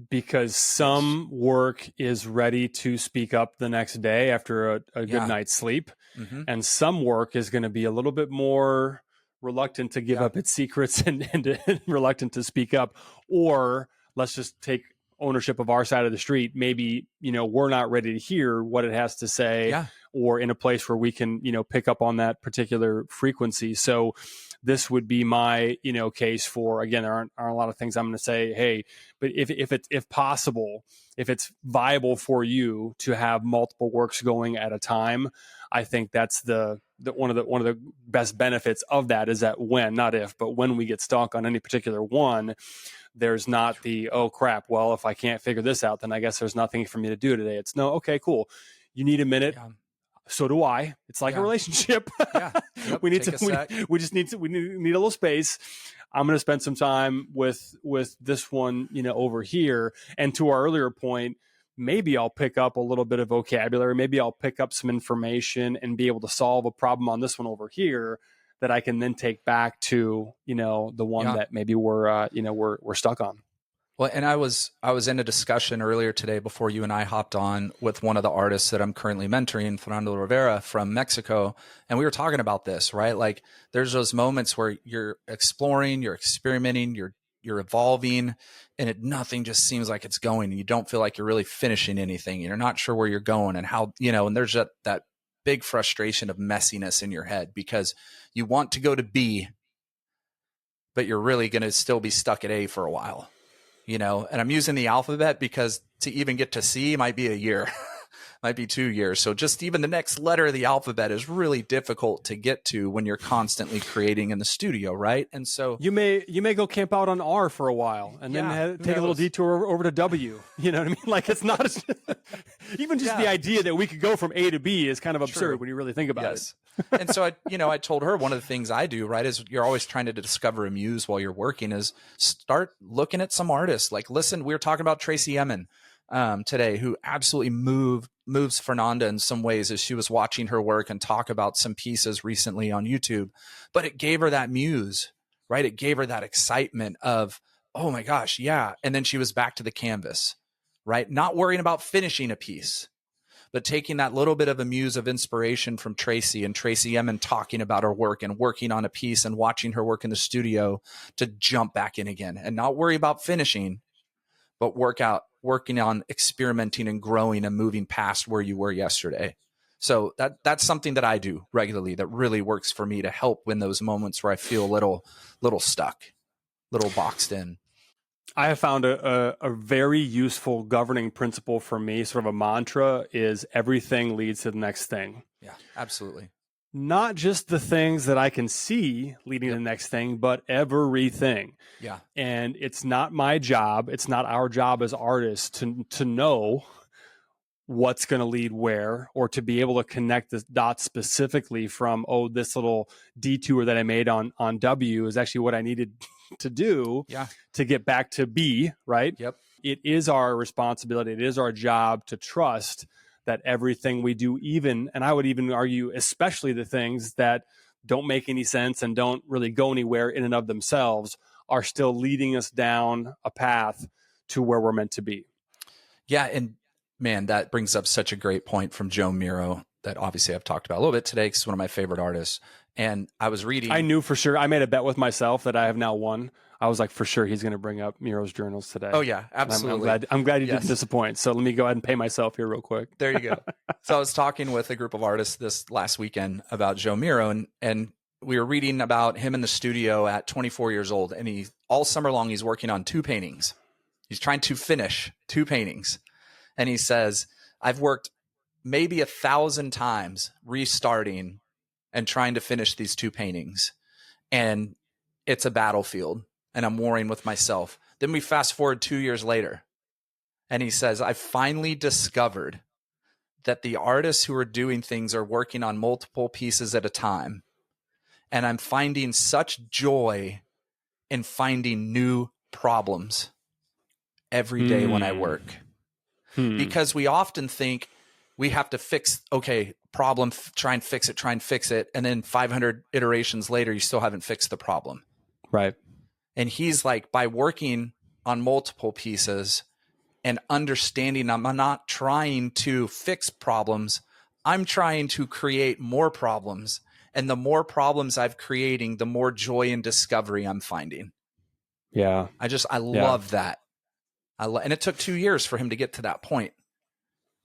Because some work is ready to speak up the next day after a good night's sleep. Mm-hmm. And some work is going to be a little bit more reluctant to give up its secrets and reluctant to speak up. Or let's just take ownership of our side of the street. Maybe, we're not ready to hear what it has to say, or in a place where we can, pick up on that particular frequency. So this would be my, case for, again, there aren't a lot of things I'm going to say, hey, but if possible, if it's viable for you to have multiple works going at a time, I think that's one of the best benefits of that, is that when we get stuck on any particular one, there's not the, oh crap, well, if I can't figure this out, then I guess there's nothing for me to do today. It's no, okay, cool. You need a minute. Yeah. So do I. It's like a relationship. Yep. We need we need a little space. I'm going to spend some time with this one, over here. And to our earlier point, maybe I'll pick up a little bit of vocabulary. Maybe I'll pick up some information and be able to solve a problem on this one over here that I can then take back to, the one that maybe we're stuck on. Well, and I was in a discussion earlier today before you and I hopped on with one of the artists that I'm currently mentoring, Fernando Rivera from Mexico. And we were talking about this, right? Like there's those moments where you're exploring, you're experimenting, you're evolving, and nothing just seems like it's going, and you don't feel like you're really finishing anything. You're not sure where you're going and how, and there's that big frustration of messiness in your head because you want to go to B, but you're really going to still be stuck at A for a while. And I'm using the alphabet because to even get to C might be a year, might be 2 years. So just even the next letter of the alphabet is really difficult to get to when you're constantly creating in the studio, right? And so you may go camp out on R for a while and then take a little detour over to W. You know what I mean? Like it's not even just the idea that we could go from A to B is kind of absurd when you really think about it. And so I told her one of the things I do, right, is you're always trying to discover a muse while you're working, is start looking at some artists. Like, listen, we were talking about Tracy Emin today, who absolutely moves Fernanda in some ways as she was watching her work and talk about some pieces recently on YouTube. But it gave her that muse, right? It gave her that excitement of, oh my gosh, yeah. And then she was back to the canvas, right? Not worrying about finishing a piece, but taking that little bit of a muse of inspiration from Tracy and Tracy Emin talking about her work and working on a piece and watching her work in the studio to jump back in again and not worry about finishing, but working on experimenting and growing and moving past where you were yesterday. So that's something that I do regularly that really works for me to help in those moments where I feel a little stuck, little boxed in. I have found a very useful governing principle for me, sort of a mantra, is everything leads to the next thing. Yeah, absolutely. Not just the things that I can see leading to the next thing, but everything. Yeah. And it's not my job. It's not our job as artists to know what's going to lead where, or to be able to connect the dots specifically from, this little detour that I made on W is actually what I needed to do to get back to B, right? Yep. It is our responsibility. It is our job to trust that everything we do, and I would even argue, especially the things that don't make any sense and don't really go anywhere in and of themselves, are still leading us down a path to where we're meant to be. Yeah. And man, that brings up such a great point from Joe Miro that obviously I've talked about a little bit today because he's one of my favorite artists. And I was reading. I knew for sure. I made a bet with myself that I have now won. I was like, for sure, he's going to bring up Miro's journals today. Oh yeah, absolutely. I'm glad you didn't disappoint. So let me go ahead and pay myself here real quick. There you go. So I was talking with a group of artists this last weekend about Joe Miro, and we were reading about him in the studio at 24 years old. And he all summer long, he's working on 2 paintings. He's trying to finish 2 paintings. And he says, I've worked maybe 1,000 times restarting and trying to finish these 2 paintings. And it's a battlefield and I'm warring with myself. Then we fast forward 2 years later. And he says, I finally discovered that the artists who are doing things are working on multiple pieces at a time. And I'm finding such joy in finding new problems every day when I work. Because we often think we have to fix, problem, try and fix it. And then 500 iterations later, you still haven't fixed the problem. Right. And he's like, by working on multiple pieces and understanding, I'm not trying to fix problems. I'm trying to create more problems. And the more problems I'm creating, the more joy and discovery I'm finding. Yeah. I love that. And it took 2 years for him to get to that point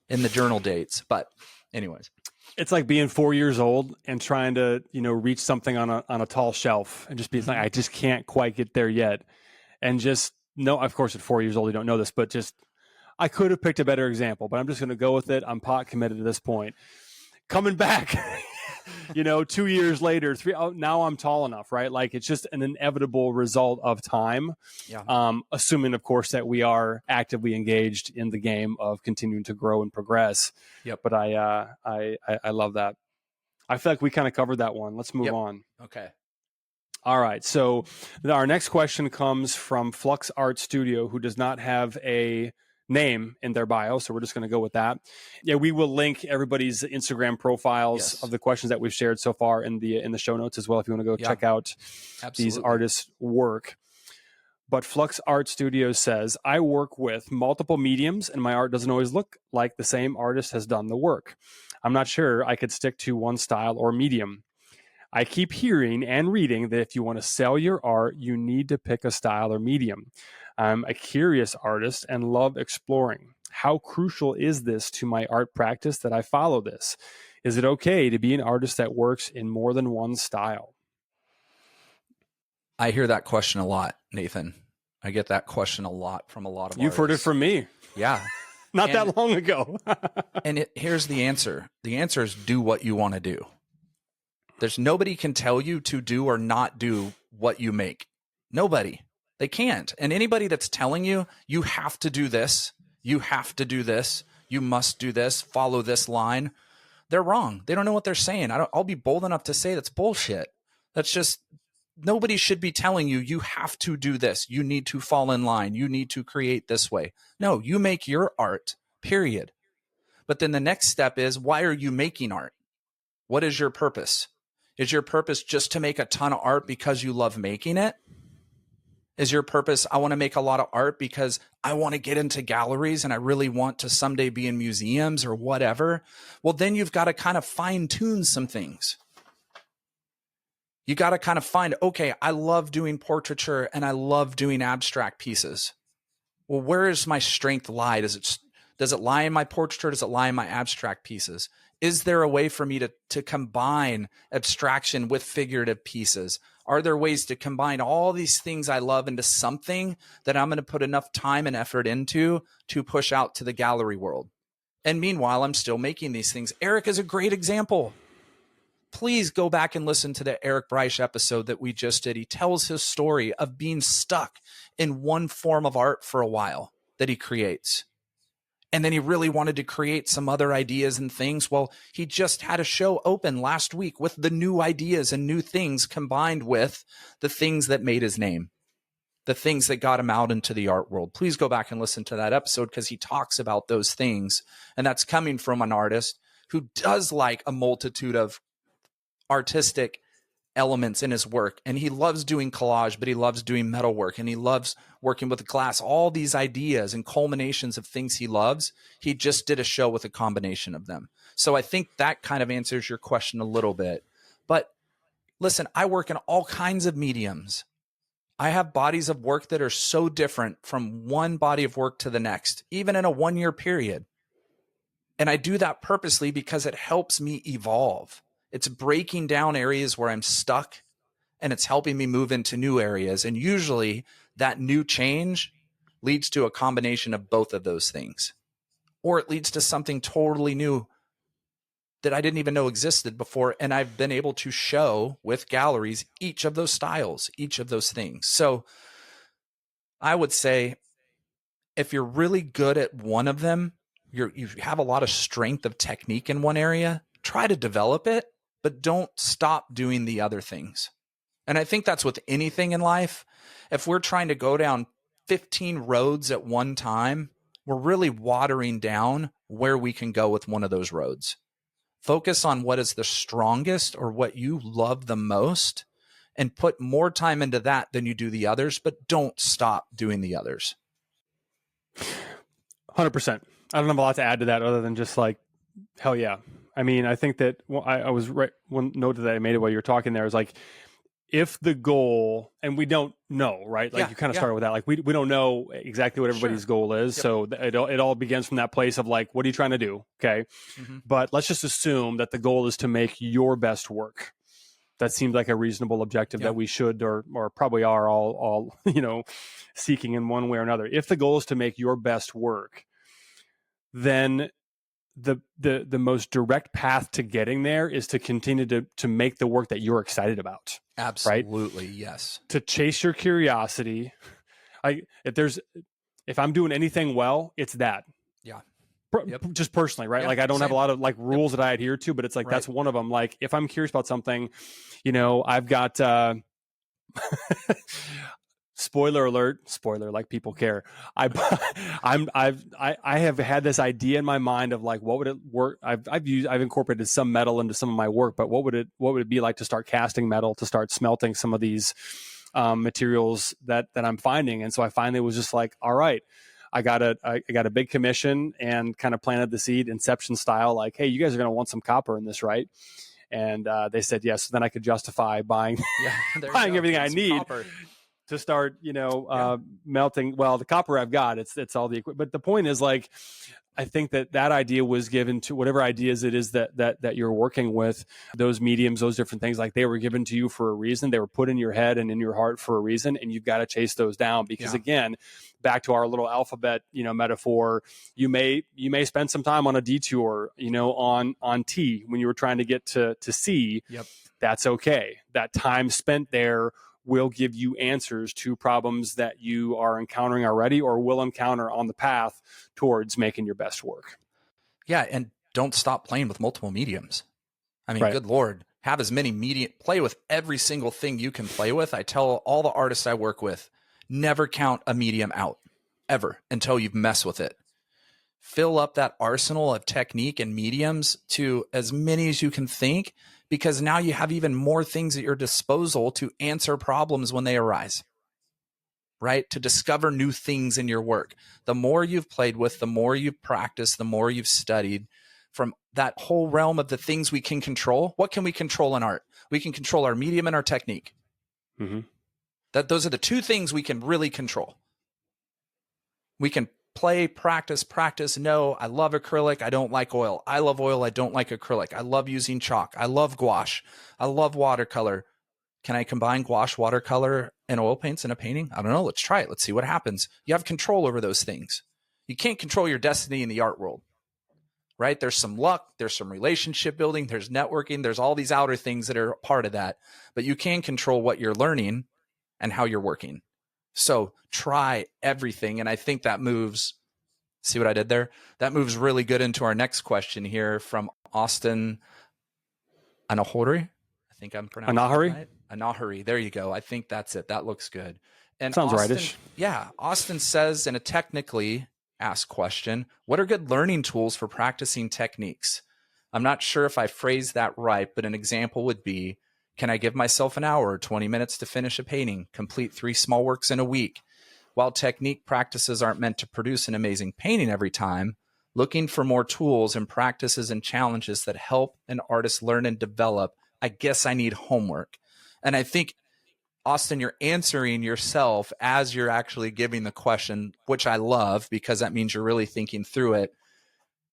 in the journal dates. But anyways, it's like being 4 years old and trying to, reach something on a tall shelf and just be like, I just can't quite get there yet. And just no, of course, at 4 years old, you don't know this, but just, I could have picked a better example, but I'm just going to go with it. I'm pot committed at this point. Coming back, 2 years later, now I'm tall enough, right? Like it's just an inevitable result of time. Yeah. Assuming, of course, that we are actively engaged in the game of continuing to grow and progress. Yep. But I love that. I feel like we kind of covered that one. Let's move on. Okay. All right. So our next question comes from Flux Art Studio, who does not have a name in their bio, so we're just going to go with that. Yeah, we will link everybody's Instagram profiles of the questions that we've shared so far in the show notes as well, if you want to go check out these artists' work. But Flux Art Studio says, I work with multiple mediums and my art doesn't always look like the same artist has done the work. I'm not sure I could stick to one style or medium. I keep hearing and reading that if you want to sell your art, you need to pick a style or medium. I'm a curious artist and love exploring. How crucial is this to my art practice that I follow this? Is it okay to be an artist that works in more than one style? I hear that question a lot, Nathan. I get that question a lot from a lot of You've heard it from me. Yeah. Not that long ago. And here's the answer. The answer is do what you want to do. There's nobody can tell you to do or not do what you make. Nobody. They can't. And anybody that's telling you, you have to do this, you have to do this, you must do this, follow this line, they're wrong. They don't know what they're saying. I'll be bold enough to say that's bullshit. That's just, nobody should be telling you, you have to do this. You need to fall in line. You need to create this way. No, you make your art, period. But then the next step is, why are you making art? What is your purpose? Is your purpose just to make a ton of art because you love making it? Is your purpose, I want to make a lot of art because I want to get into galleries and I really want to someday be in museums or whatever? Well, then you've got to kind of fine tune some things. You got to kind of find, okay, I love doing portraiture and I love doing abstract pieces. Well, where does my strength lie? Does it lie in my portraiture? Does it lie in my abstract pieces? Is there a way for me to combine abstraction with figurative pieces? Are there ways to combine all these things I love into something that I'm going to put enough time and effort into to push out to the gallery world? And meanwhile, I'm still making these things. Eric is a great example. Please go back and listen to the Eric Breisch episode that we just did. He tells his story of being stuck in one form of art for a while that he creates. And then he really wanted to create some other ideas and things. Well, he just had a show open last week with the new ideas and new things combined with the things that made his name, the things that got him out into the art world. Please go back and listen to that episode because he talks about those things. And that's coming from an artist who does like a multitude of artistic elements in his work, and he loves doing collage, but he loves doing metalwork, and he loves working with glass, all these ideas and culminations of things he loves. He just did a show with a combination of them. So I think that kind of answers your question a little bit. But listen, I work in all kinds of mediums. I have bodies of work that are so different from one body of work to the next, even in a 1-year period. And I do that purposely because it helps me evolve. It's breaking down areas where I'm stuck, and it's helping me move into new areas. And usually that new change leads to a combination of both of those things, or it leads to something totally new that I didn't even know existed before. And I've been able to show with galleries each of those styles, each of those things. So I would say if you're really good at one of them, you have a lot of strength of technique in one area, try to develop it, but don't stop doing the other things. And I think that's with anything in life. If we're trying to go down 15 roads at one time, we're really watering down where we can go with one of those roads. Focus on what is the strongest or what you love the most, and put more time into that than you do the others, but don't stop doing the others. 100%. I don't have a lot to add to that other than just like, hell yeah. I mean, I think that I was right. One note that I made while you were talking there is like, if the goal, and we don't know, right? Like you kind of started with that. Like we don't know exactly what everybody's goal is. Yep. So it all begins from that place of like, what are you trying to do? Okay. Mm-hmm. But let's just assume that the goal is to make your best work. That seems like a reasonable objective that we should, or probably are all, seeking in one way or another. If the goal is to make your best work, then the most direct path to getting there is to continue to make the work that you're excited about. Absolutely. Right? Yes. To chase your curiosity. If I'm doing anything well, it's that. Yeah. Just personally, right? Yeah, like I don't have a lot of like rules that I adhere to, but it's like, that's one of them. Like if I'm curious about something, I've got, spoiler alert, like people care. I have had this idea in my mind of like, what would it work? I've incorporated some metal into some of my work, but what would it be like to start casting metal, to start smelting some of these materials that I'm finding? And so I finally was just like, all right, I got a big commission and kind of planted the seed, Inception style, like, hey, you guys are going to want some copper in this, right? And they said yes. So then I could justify buying everything I need to start, melting. Well, the copper I've got, it's all the equipment. But the point is, like, I think that idea was given to whatever ideas it is that you're working with, those mediums, those different things, like they were given to you for a reason. They were put in your head and in your heart for a reason, and you've got to chase those down. Because again, back to our little alphabet, metaphor, you may spend some time on a detour, on T when you were trying to get to C. Yep. That's okay. That time spent there will give you answers to problems that you are encountering already or will encounter on the path towards making your best work. Yeah, and don't stop playing with multiple mediums. I mean, good Lord, have as many play with every single thing you can play with. I tell all the artists I work with, never count a medium out, ever, until you've messed with it. Fill up that arsenal of technique and mediums to as many as you can think, because now you have even more things at your disposal to answer problems when they arise, right? To discover new things in your work. The more you've played with, the more you've practiced, the more you've studied from that whole realm of the things we can control. What can we control in art? We can control our medium and our technique. Mm-hmm. Those are the two things we can really control. We can play, practice. No, I love acrylic. I don't like oil. I love oil. I don't like acrylic. I love using chalk. I love gouache. I love watercolor. Can I combine gouache, watercolor, and oil paints in a painting? I don't know. Let's try it. Let's see what happens. You have control over those things. You can't control your destiny in the art world, right? There's some luck. There's some relationship building. There's networking. There's all these outer things that are part of that. But you can control what you're learning and how you're working. So try everything. And I think that moves, see what I did there? That moves really good into our next question here from Austin Anahori. I think I'm pronouncing it right. Anahori. There you go. I think that's it. That looks good. And sounds rightish. Yeah. Austin says in a technically asked question, what are good learning tools for practicing techniques? I'm not sure if I phrased that right, but an example would be, Can I give myself an hour or 20 minutes to finish a painting, complete 3 small works in a week? While technique practices aren't meant to produce an amazing painting every time, looking for more tools and practices and challenges that help an artist learn and develop, I guess I need homework. And I think, Austin, you're answering yourself as you're actually giving the question, which I love because that means you're really thinking through it.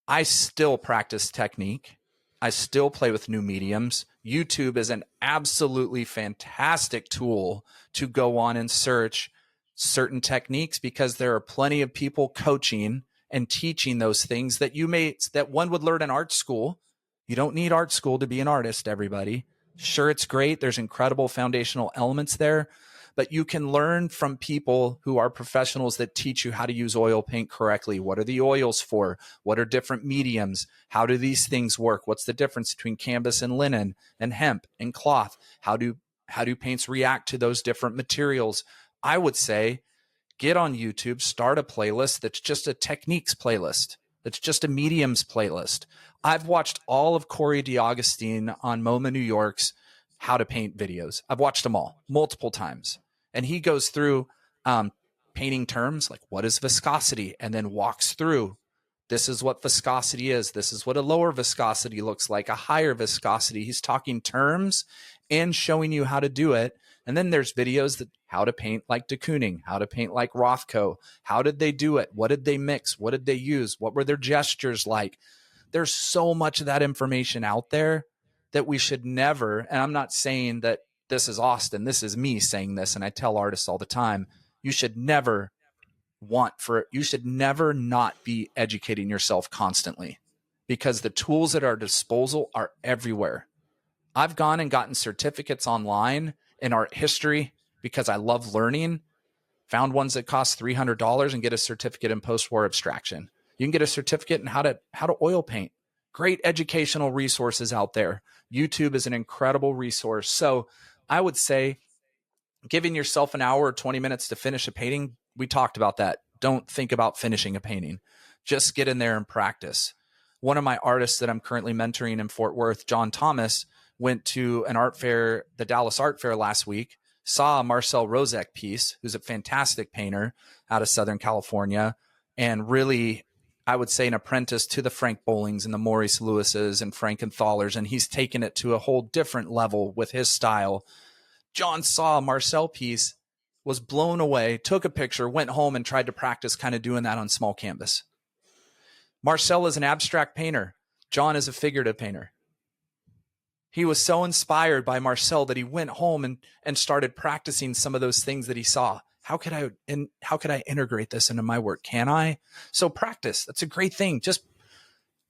I still practice technique. I still play with new mediums. YouTube is an absolutely fantastic tool to go on and search certain techniques because there are plenty of people coaching and teaching those things that that one would learn in art school. You don't need art school to be an artist, everybody. Sure, it's great. There's incredible foundational elements there, but you can learn from people who are professionals that teach you how to use oil paint correctly. What are the oils for? What are different mediums? How do these things work? What's the difference between canvas and linen and hemp and cloth? How do paints react to those different materials? I would say get on YouTube, start a playlist that's just a techniques playlist. That's just a mediums playlist. I've watched all of Corey DeAugustine on MoMA New York's how to paint videos. I've watched them all multiple times. And he goes through painting terms like what is viscosity, and then walks through this is what viscosity is. This is what a lower viscosity looks like, a higher viscosity. He's talking terms and showing you how to do it. And then there's videos that how to paint like de Kooning, how to paint like Rothko. How did they do it? What did they mix? What did they use? What were their gestures like? There's so much of that information out there that we should never, and I'm not saying that this is Austin, this is me saying this, and I tell artists all the time, you should never not be educating yourself constantly because the tools at our disposal are everywhere. I've gone and gotten certificates online in art history because I love learning, found ones that cost $300 and get a certificate in post-war abstraction. You can get a certificate in how to oil paint. Great educational resources out there. YouTube is an incredible resource. So I would say giving yourself an hour or 20 minutes to finish a painting, we talked about that. Don't think about finishing a painting. Just get in there and practice. One of my artists that I'm currently mentoring in Fort Worth, John Thomas, went to an art fair, the Dallas Art Fair last week, saw a Marcel Rozek piece, who's a fantastic painter out of Southern California, and really, I would say, an apprentice to the Frank Bowlings and the Maurice Lewises and Frank and Thalers, and he's taken it to a whole different level with his style. John saw a Marcel piece, was blown away, took a picture, went home and tried to practice kind of doing that on small canvas. Marcel is an abstract painter. John is a figurative painter. He was so inspired by Marcel that he went home and started practicing some of those things that he saw. How could I integrate this into my work? Can I? So practice. That's a great thing. Just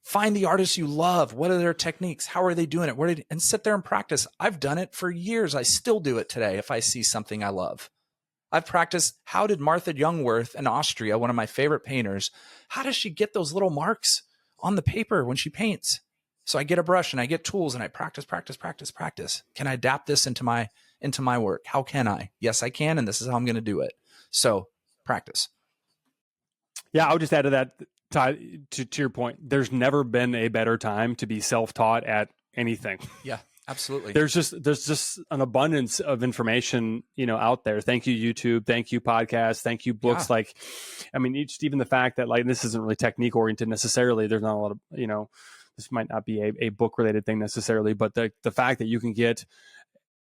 find the artists you love. What are their techniques? How are they doing it? And sit there and practice. I've done it for years. I still do it today if I see something I love. I've practiced, how did Martha Jungwirth in Austria, one of my favorite painters, how does she get those little marks on the paper when she paints? So I get a brush and I get tools and I practice. Can I adapt this into my work? How can I? Yes, I can. And this is how I'm going to do it. So practice. Yeah, I would just add to that, Todd, to your point, there's never been a better time to be self-taught at anything. Yeah, absolutely. There's just an abundance of information, out there. Thank you, YouTube. Thank you, podcasts. Thank you, books. Yeah. Like, I mean, even the fact that this isn't really technique oriented necessarily. There's not a lot of, this might not be a book related thing necessarily, but the fact that you can get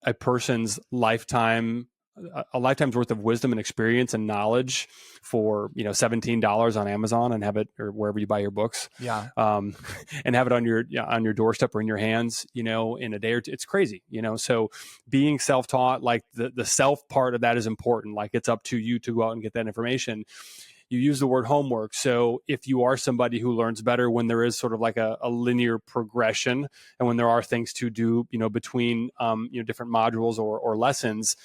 a person's lifetime's worth of wisdom and experience and knowledge for, $17 on Amazon and have it, or wherever you buy your books. Yeah. And have it on your doorstep or in your hands, in a day or two. It's crazy, so being self-taught, like the self part of that is important. Like it's up to you to go out and get that information. You use the word homework. So if you are somebody who learns better when there is sort of like a linear progression and when there are things to do, between, different modules or lessons,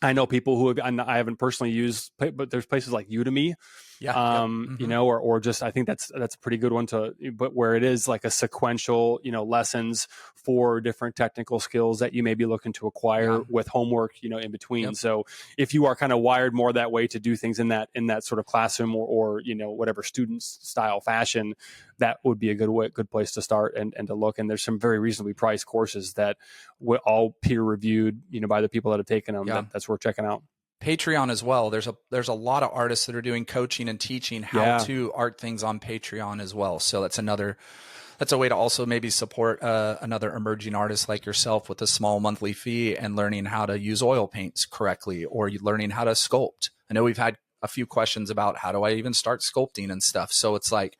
I know people who I haven't personally used, but there's places like Udemy Yeah. You know, or just, I think that's a pretty good one but where it is like a sequential, you know, lessons for different technical skills that you may be looking to acquire with homework, you know, in between. So if you are kind of wired more that way to do things in that sort of classroom or, you know, whatever student style fashion, that would be a good place to start and to look. And there's some very reasonably priced courses that were all peer reviewed, you know, by the people that have taken them. That's worth checking out. Patreon as well. There's a lot of artists that are doing coaching and teaching how to art things on Patreon as well. So that's a way to also maybe support another emerging artist like yourself with a small monthly fee and learning how to use oil paints correctly, or learning how to sculpt. I know we've had a few questions about how do I even start sculpting and stuff. So it's like,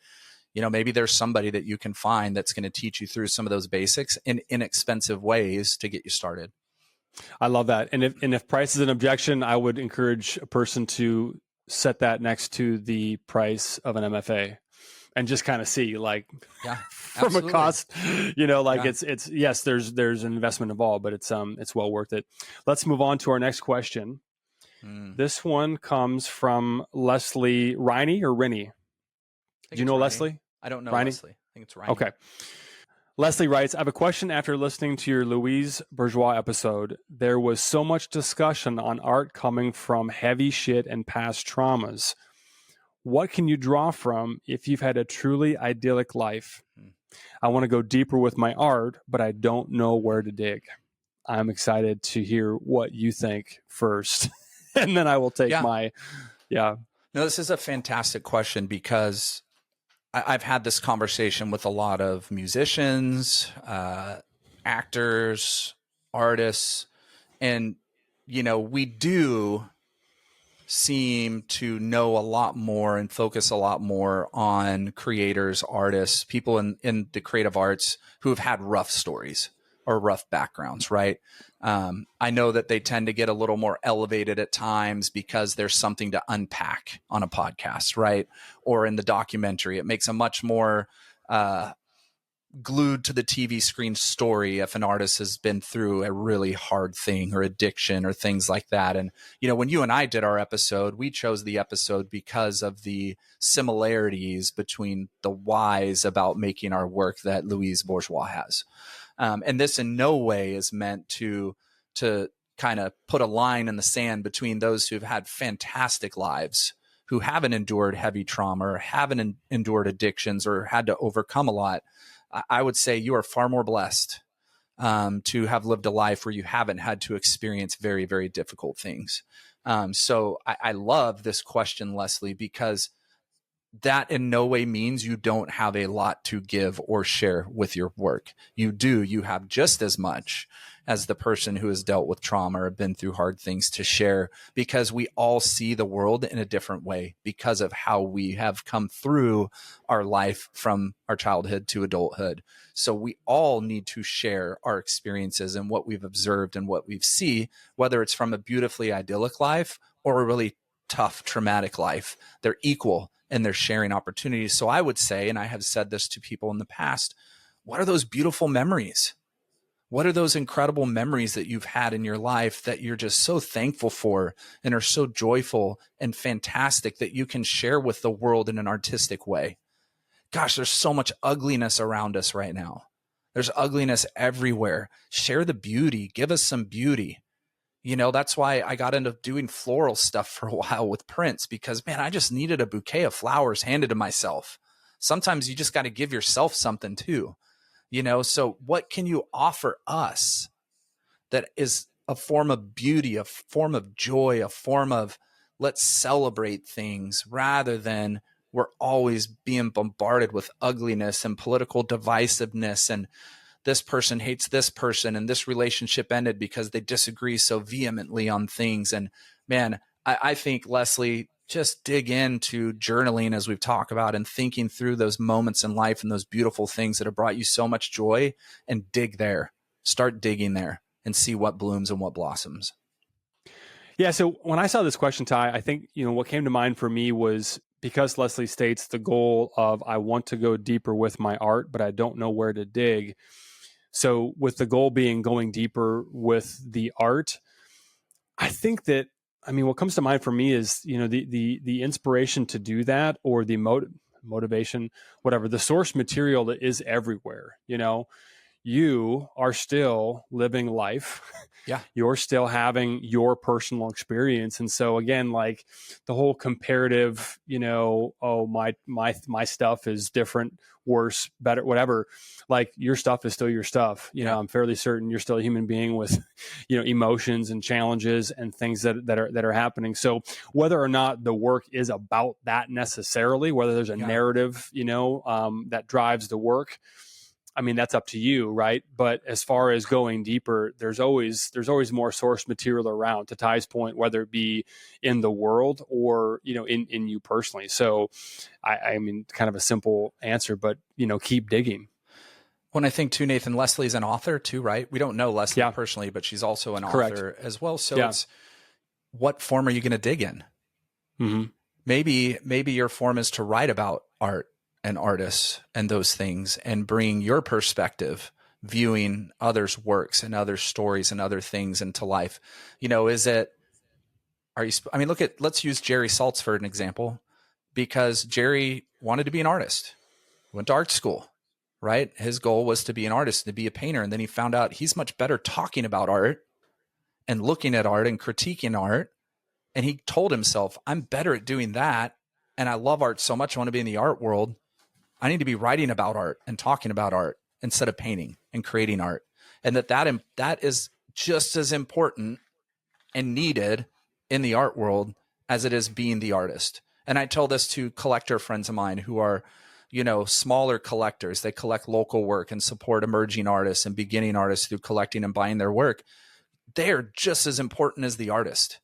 you know, maybe there's somebody that you can find that's going to teach you through some of those basics in inexpensive ways to get you started. I love that. And if price is an objection, I would encourage a person to set that next to the price of an MFA and just kind of see, like, from a cost, you know, like it's yes, there's an investment involved, but it's well worth it. Let's move on to our next question. This one comes from Leslie Riney or Rennie. Do you know Leslie? I don't know Riney? Leslie. I think it's Riney. Okay. Leslie writes, I have a question after listening to your Louise Bourgeois episode. There was so much discussion on art coming from heavy shit and past traumas. What can you draw from if you've had a truly idyllic life? I want to go deeper with my art, but I don't know where to dig. I'm excited to hear what you think first, and then I will take my. No, this is a fantastic question because I've had this conversation with a lot of musicians, actors, artists, and, you know, we do seem to know a lot more and focus a lot more on creators, artists, people in the creative arts who have had rough stories or rough backgrounds, right? I know that they tend to get a little more elevated at times because there's something to unpack on a podcast, right? Or in the documentary, it makes a much more glued to the TV screen story if an artist has been through a really hard thing or addiction or things like that. And, you know, when you and I did our episode, we chose the episode because of the similarities between the whys about making our work that Louise Bourgeois has. And this in no way is meant to kind of put a line in the sand between those who've had fantastic lives, who haven't endured heavy trauma or haven't endured addictions or had to overcome a lot. I would say you are far more blessed to have lived a life where you haven't had to experience very, very difficult things. So I love this question, Leslie, because that in no way means you don't have a lot to give or share with your work. You do. You have just as much as the person who has dealt with trauma or been through hard things to share, because we all see the world in a different way because of how we have come through our life from our childhood to adulthood. So we all need to share our experiences and what we've observed and what we've seen, whether it's from a beautifully idyllic life or a really tough, traumatic life. They're equal and they're sharing opportunities. So I would say, and I have said this to people in the past, what are those beautiful memories? What are those incredible memories that you've had in your life that you're just so thankful for and are so joyful and fantastic that you can share with the world in an artistic way? Gosh, there's so much ugliness around us right now. There's ugliness everywhere. Share the beauty. Give us some beauty. You know, that's why I got into doing floral stuff for a while with prints, because, man, I just needed a bouquet of flowers handed to myself. Sometimes you just got to give yourself something too, you know? So what can you offer us that is a form of beauty, a form of joy, a form of let's celebrate things, rather than we're always being bombarded with ugliness and political divisiveness and this person hates this person and this relationship ended because they disagree so vehemently on things. And man, I think, Leslie, just dig into journaling, as we've talked about, and thinking through those moments in life and those beautiful things that have brought you so much joy, and dig there. Start digging there and see what blooms and what blossoms. Yeah. So when I saw this question, Ty, I think, you know, what came to mind for me was, because Leslie states the goal of, I want to go deeper with my art, but I don't know where to dig. So with the goal being going deeper with the art, I think that I mean, what comes to mind for me is, the inspiration to do that, or the motivation, whatever. The source material that is everywhere. You are still living life. Yeah. You're still having your personal experience. And so again, like the whole comparative, oh, my stuff is different, worse, better, whatever. Like your stuff is still your stuff. I'm fairly certain you're still a human being with, emotions and challenges and things that are happening. So whether or not the work is about that necessarily, whether there's a narrative, that drives the work, I mean, that's up to you, right? But as far as going deeper, there's always more source material around, to Ty's point, whether it be in the world or, in you personally. So I mean, kind of a simple answer, but, keep digging. When I think too, Nathan, Leslie's an author too, right? We don't know Leslie personally, but she's also an author as well. So it's, what form are you going to dig in? Mm-hmm. Maybe your form is to write about art and artists and those things, and bring your perspective, viewing others' works and other stories and other things into life. Let's use Jerry Saltz for an example, because Jerry wanted to be an artist, went to art school, right? His goal was to be an artist, to be a painter. And then he found out he's much better talking about art and looking at art and critiquing art. And he told himself, I'm better at doing that. And I love art so much. I want to be in the art world. I need to be writing about art and talking about art instead of painting and creating art. And that is just as important and needed in the art world as it is being the artist. And I tell this to collector friends of mine who are, smaller collectors. They collect local work and support emerging artists and beginning artists through collecting and buying their work. They're just as important as the artist.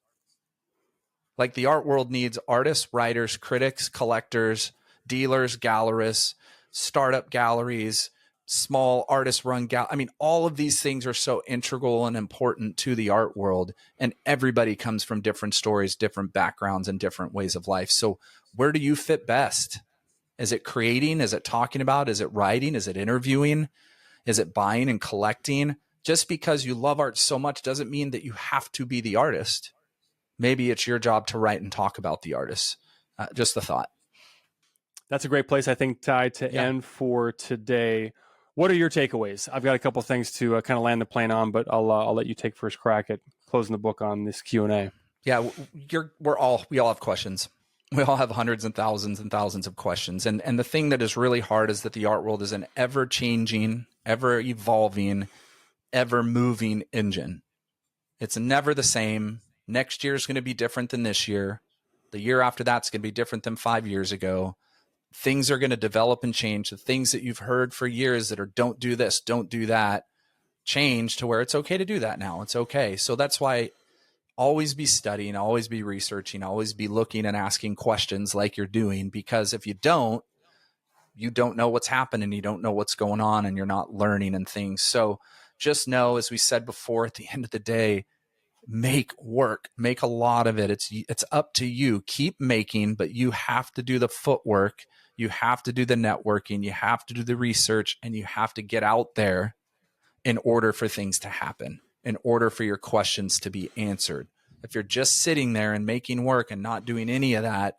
Like the art world needs artists, writers, critics, collectors, dealers, gallerists, startup galleries, small artist-run all of these things are so integral and important to the art world, and everybody comes from different stories, different backgrounds, and different ways of life. So where do you fit best? Is it creating? Is it talking about? Is it writing? Is it interviewing? Is it buying and collecting? Just because you love art so much doesn't mean that you have to be the artist. Maybe it's your job to write and talk about the artists. Just a thought. That's a great place, I think, Ty, to end for today. What are your takeaways? I've got a couple things to kind of land the plane on, but I'll let you take first crack at closing the book on this Q&A. Yeah, we all have questions. We all have hundreds and thousands of questions. And the thing that is really hard is that the art world is an ever-changing, ever-evolving, ever-moving engine. It's never the same. Next year is going to be different than this year. The year after that's going to be different than 5 years ago. Things are going to develop and change. The things that you've heard for years that are don't do this, don't do that, change to where it's okay to do that now. It's okay. So that's why always be studying, always be researching, always be looking and asking questions like you're doing, because if you don't know what's happening, you don't know what's going on, and you're not learning and things. So just know, as we said before, at the end of the day, make work, make a lot of it. It's up to you. Keep making, but you have to do the footwork. You have to do the networking. You have to do the research, and you have to get out there in order for things to happen, in order for your questions to be answered. If you're just sitting there and making work and not doing any of that,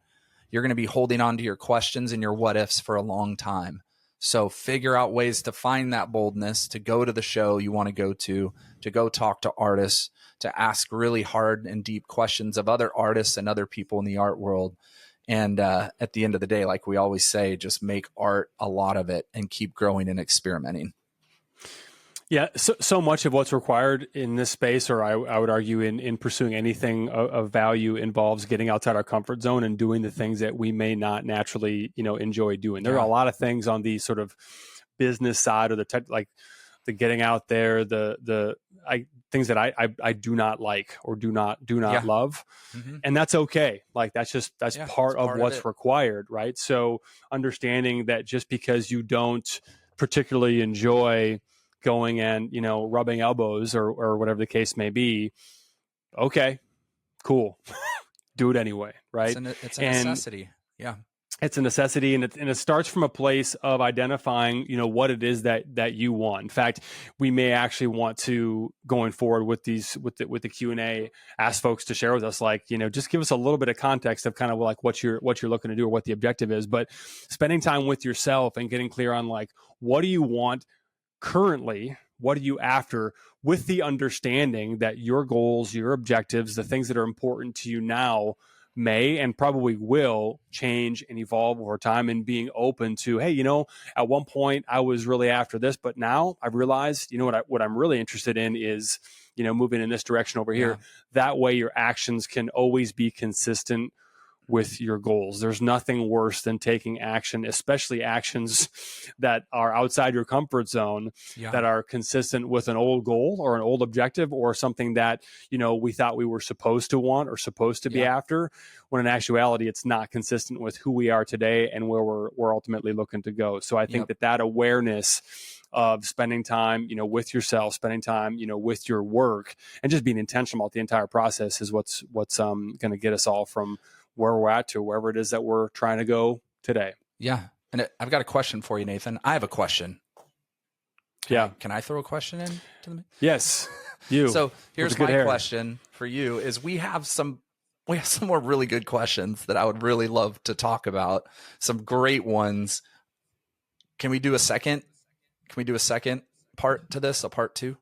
you're going to be holding on to your questions and your what ifs for a long time. So figure out ways to find that boldness, to go to the show you want to go talk to artists, to ask really hard and deep questions of other artists and other people in the art world. And at the end of the day, like we always say, just make art a lot of it and keep growing and experimenting. Yeah, so much of what's required in this space, or I would argue in pursuing anything of value, involves getting outside our comfort zone and doing the things that we may not naturally, enjoy doing. There are a lot of things on the sort of business side, or like the getting out there, things that I do not like or do not love. Mm-hmm. And that's okay. Like that's part of what's required, right? So understanding that just because you don't particularly enjoy going and, rubbing elbows or whatever the case may be, okay, cool. Do it anyway, right? It's a necessity. Yeah. It's a necessity, and it starts from a place of identifying, what it is that you want. In fact, we may actually want to, going forward with the Q&A, ask folks to share with us, like, just give us a little bit of context of kind of like what you're looking to do or what the objective is. But spending time with yourself and getting clear on, like, what do you want currently, what are you after, with the understanding that your goals, your objectives, the things that are important to you now may and probably will change and evolve over time, and being open to, hey, at one point I was really after this, but now I've realized, what I'm really interested in is, moving in this direction over here. That way your actions can always be consistent with your goals. There's nothing worse than taking action, especially actions that are outside your comfort zone, that are consistent with an old goal or an old objective or something that, we thought we were supposed to want or supposed to be after, when in actuality, it's not consistent with who we are today and where we're ultimately looking to go. So I think that awareness of spending time, with yourself, spending time, with your work, and just being intentional about the entire process is what's going to get us all from where we're at to wherever it is that we're trying to go today. Yeah. And I've got a question for you, Nathan. I have a question. Can I throw a question in to the... Yes. You. So here's my question for you is we have some more really good questions that I would really love to talk about. Some great ones. Can we do a second part to this, a part 2?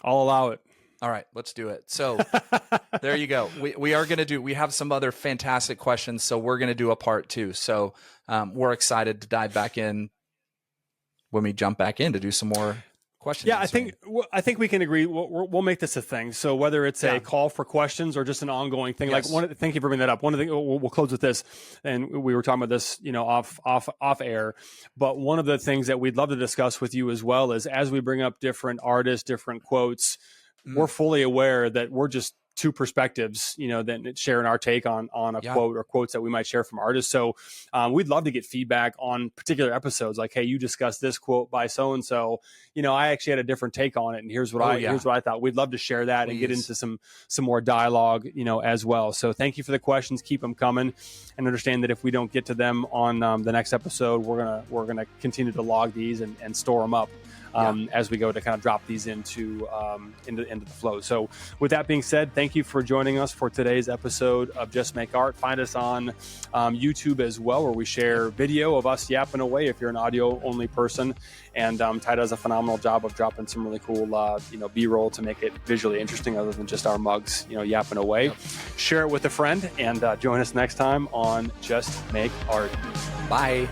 I'll allow it. All right, let's do it. So there you go. We have some other fantastic questions. So we're going to do a part 2. So we're excited to dive back in when we jump back in to do some more questions. Yeah, I think we can agree. We'll make this a thing. So whether it's a call for questions or just an ongoing thing, thank you for bringing that up. One of the things, we'll close with this, and we were talking about this, off air. But one of the things that we'd love to discuss with you as well is, as we bring up different artists, different quotes, we're fully aware that we're just two perspectives, that sharing our take on a quote or quotes that we might share from artists. So we'd love to get feedback on particular episodes, like, hey, you discussed this quote by so-and-so, I actually had a different take on it, and here's what I thought. We'd love to share that and get into some more dialogue, as well. So thank you for the questions. Keep them coming, and understand that if we don't get to them on the next episode, we're gonna continue to log these and store them up. As we go to kind of drop these into the flow. So with that being said, thank you for joining us for today's episode of Just Make Art. Find us on YouTube as well, where we share video of us yapping away if you're an audio only person. And Ty does a phenomenal job of dropping some really cool B-roll to make it visually interesting, other than just our mugs yapping away. Yep. Share it with a friend, and join us next time on Just Make Art. Bye.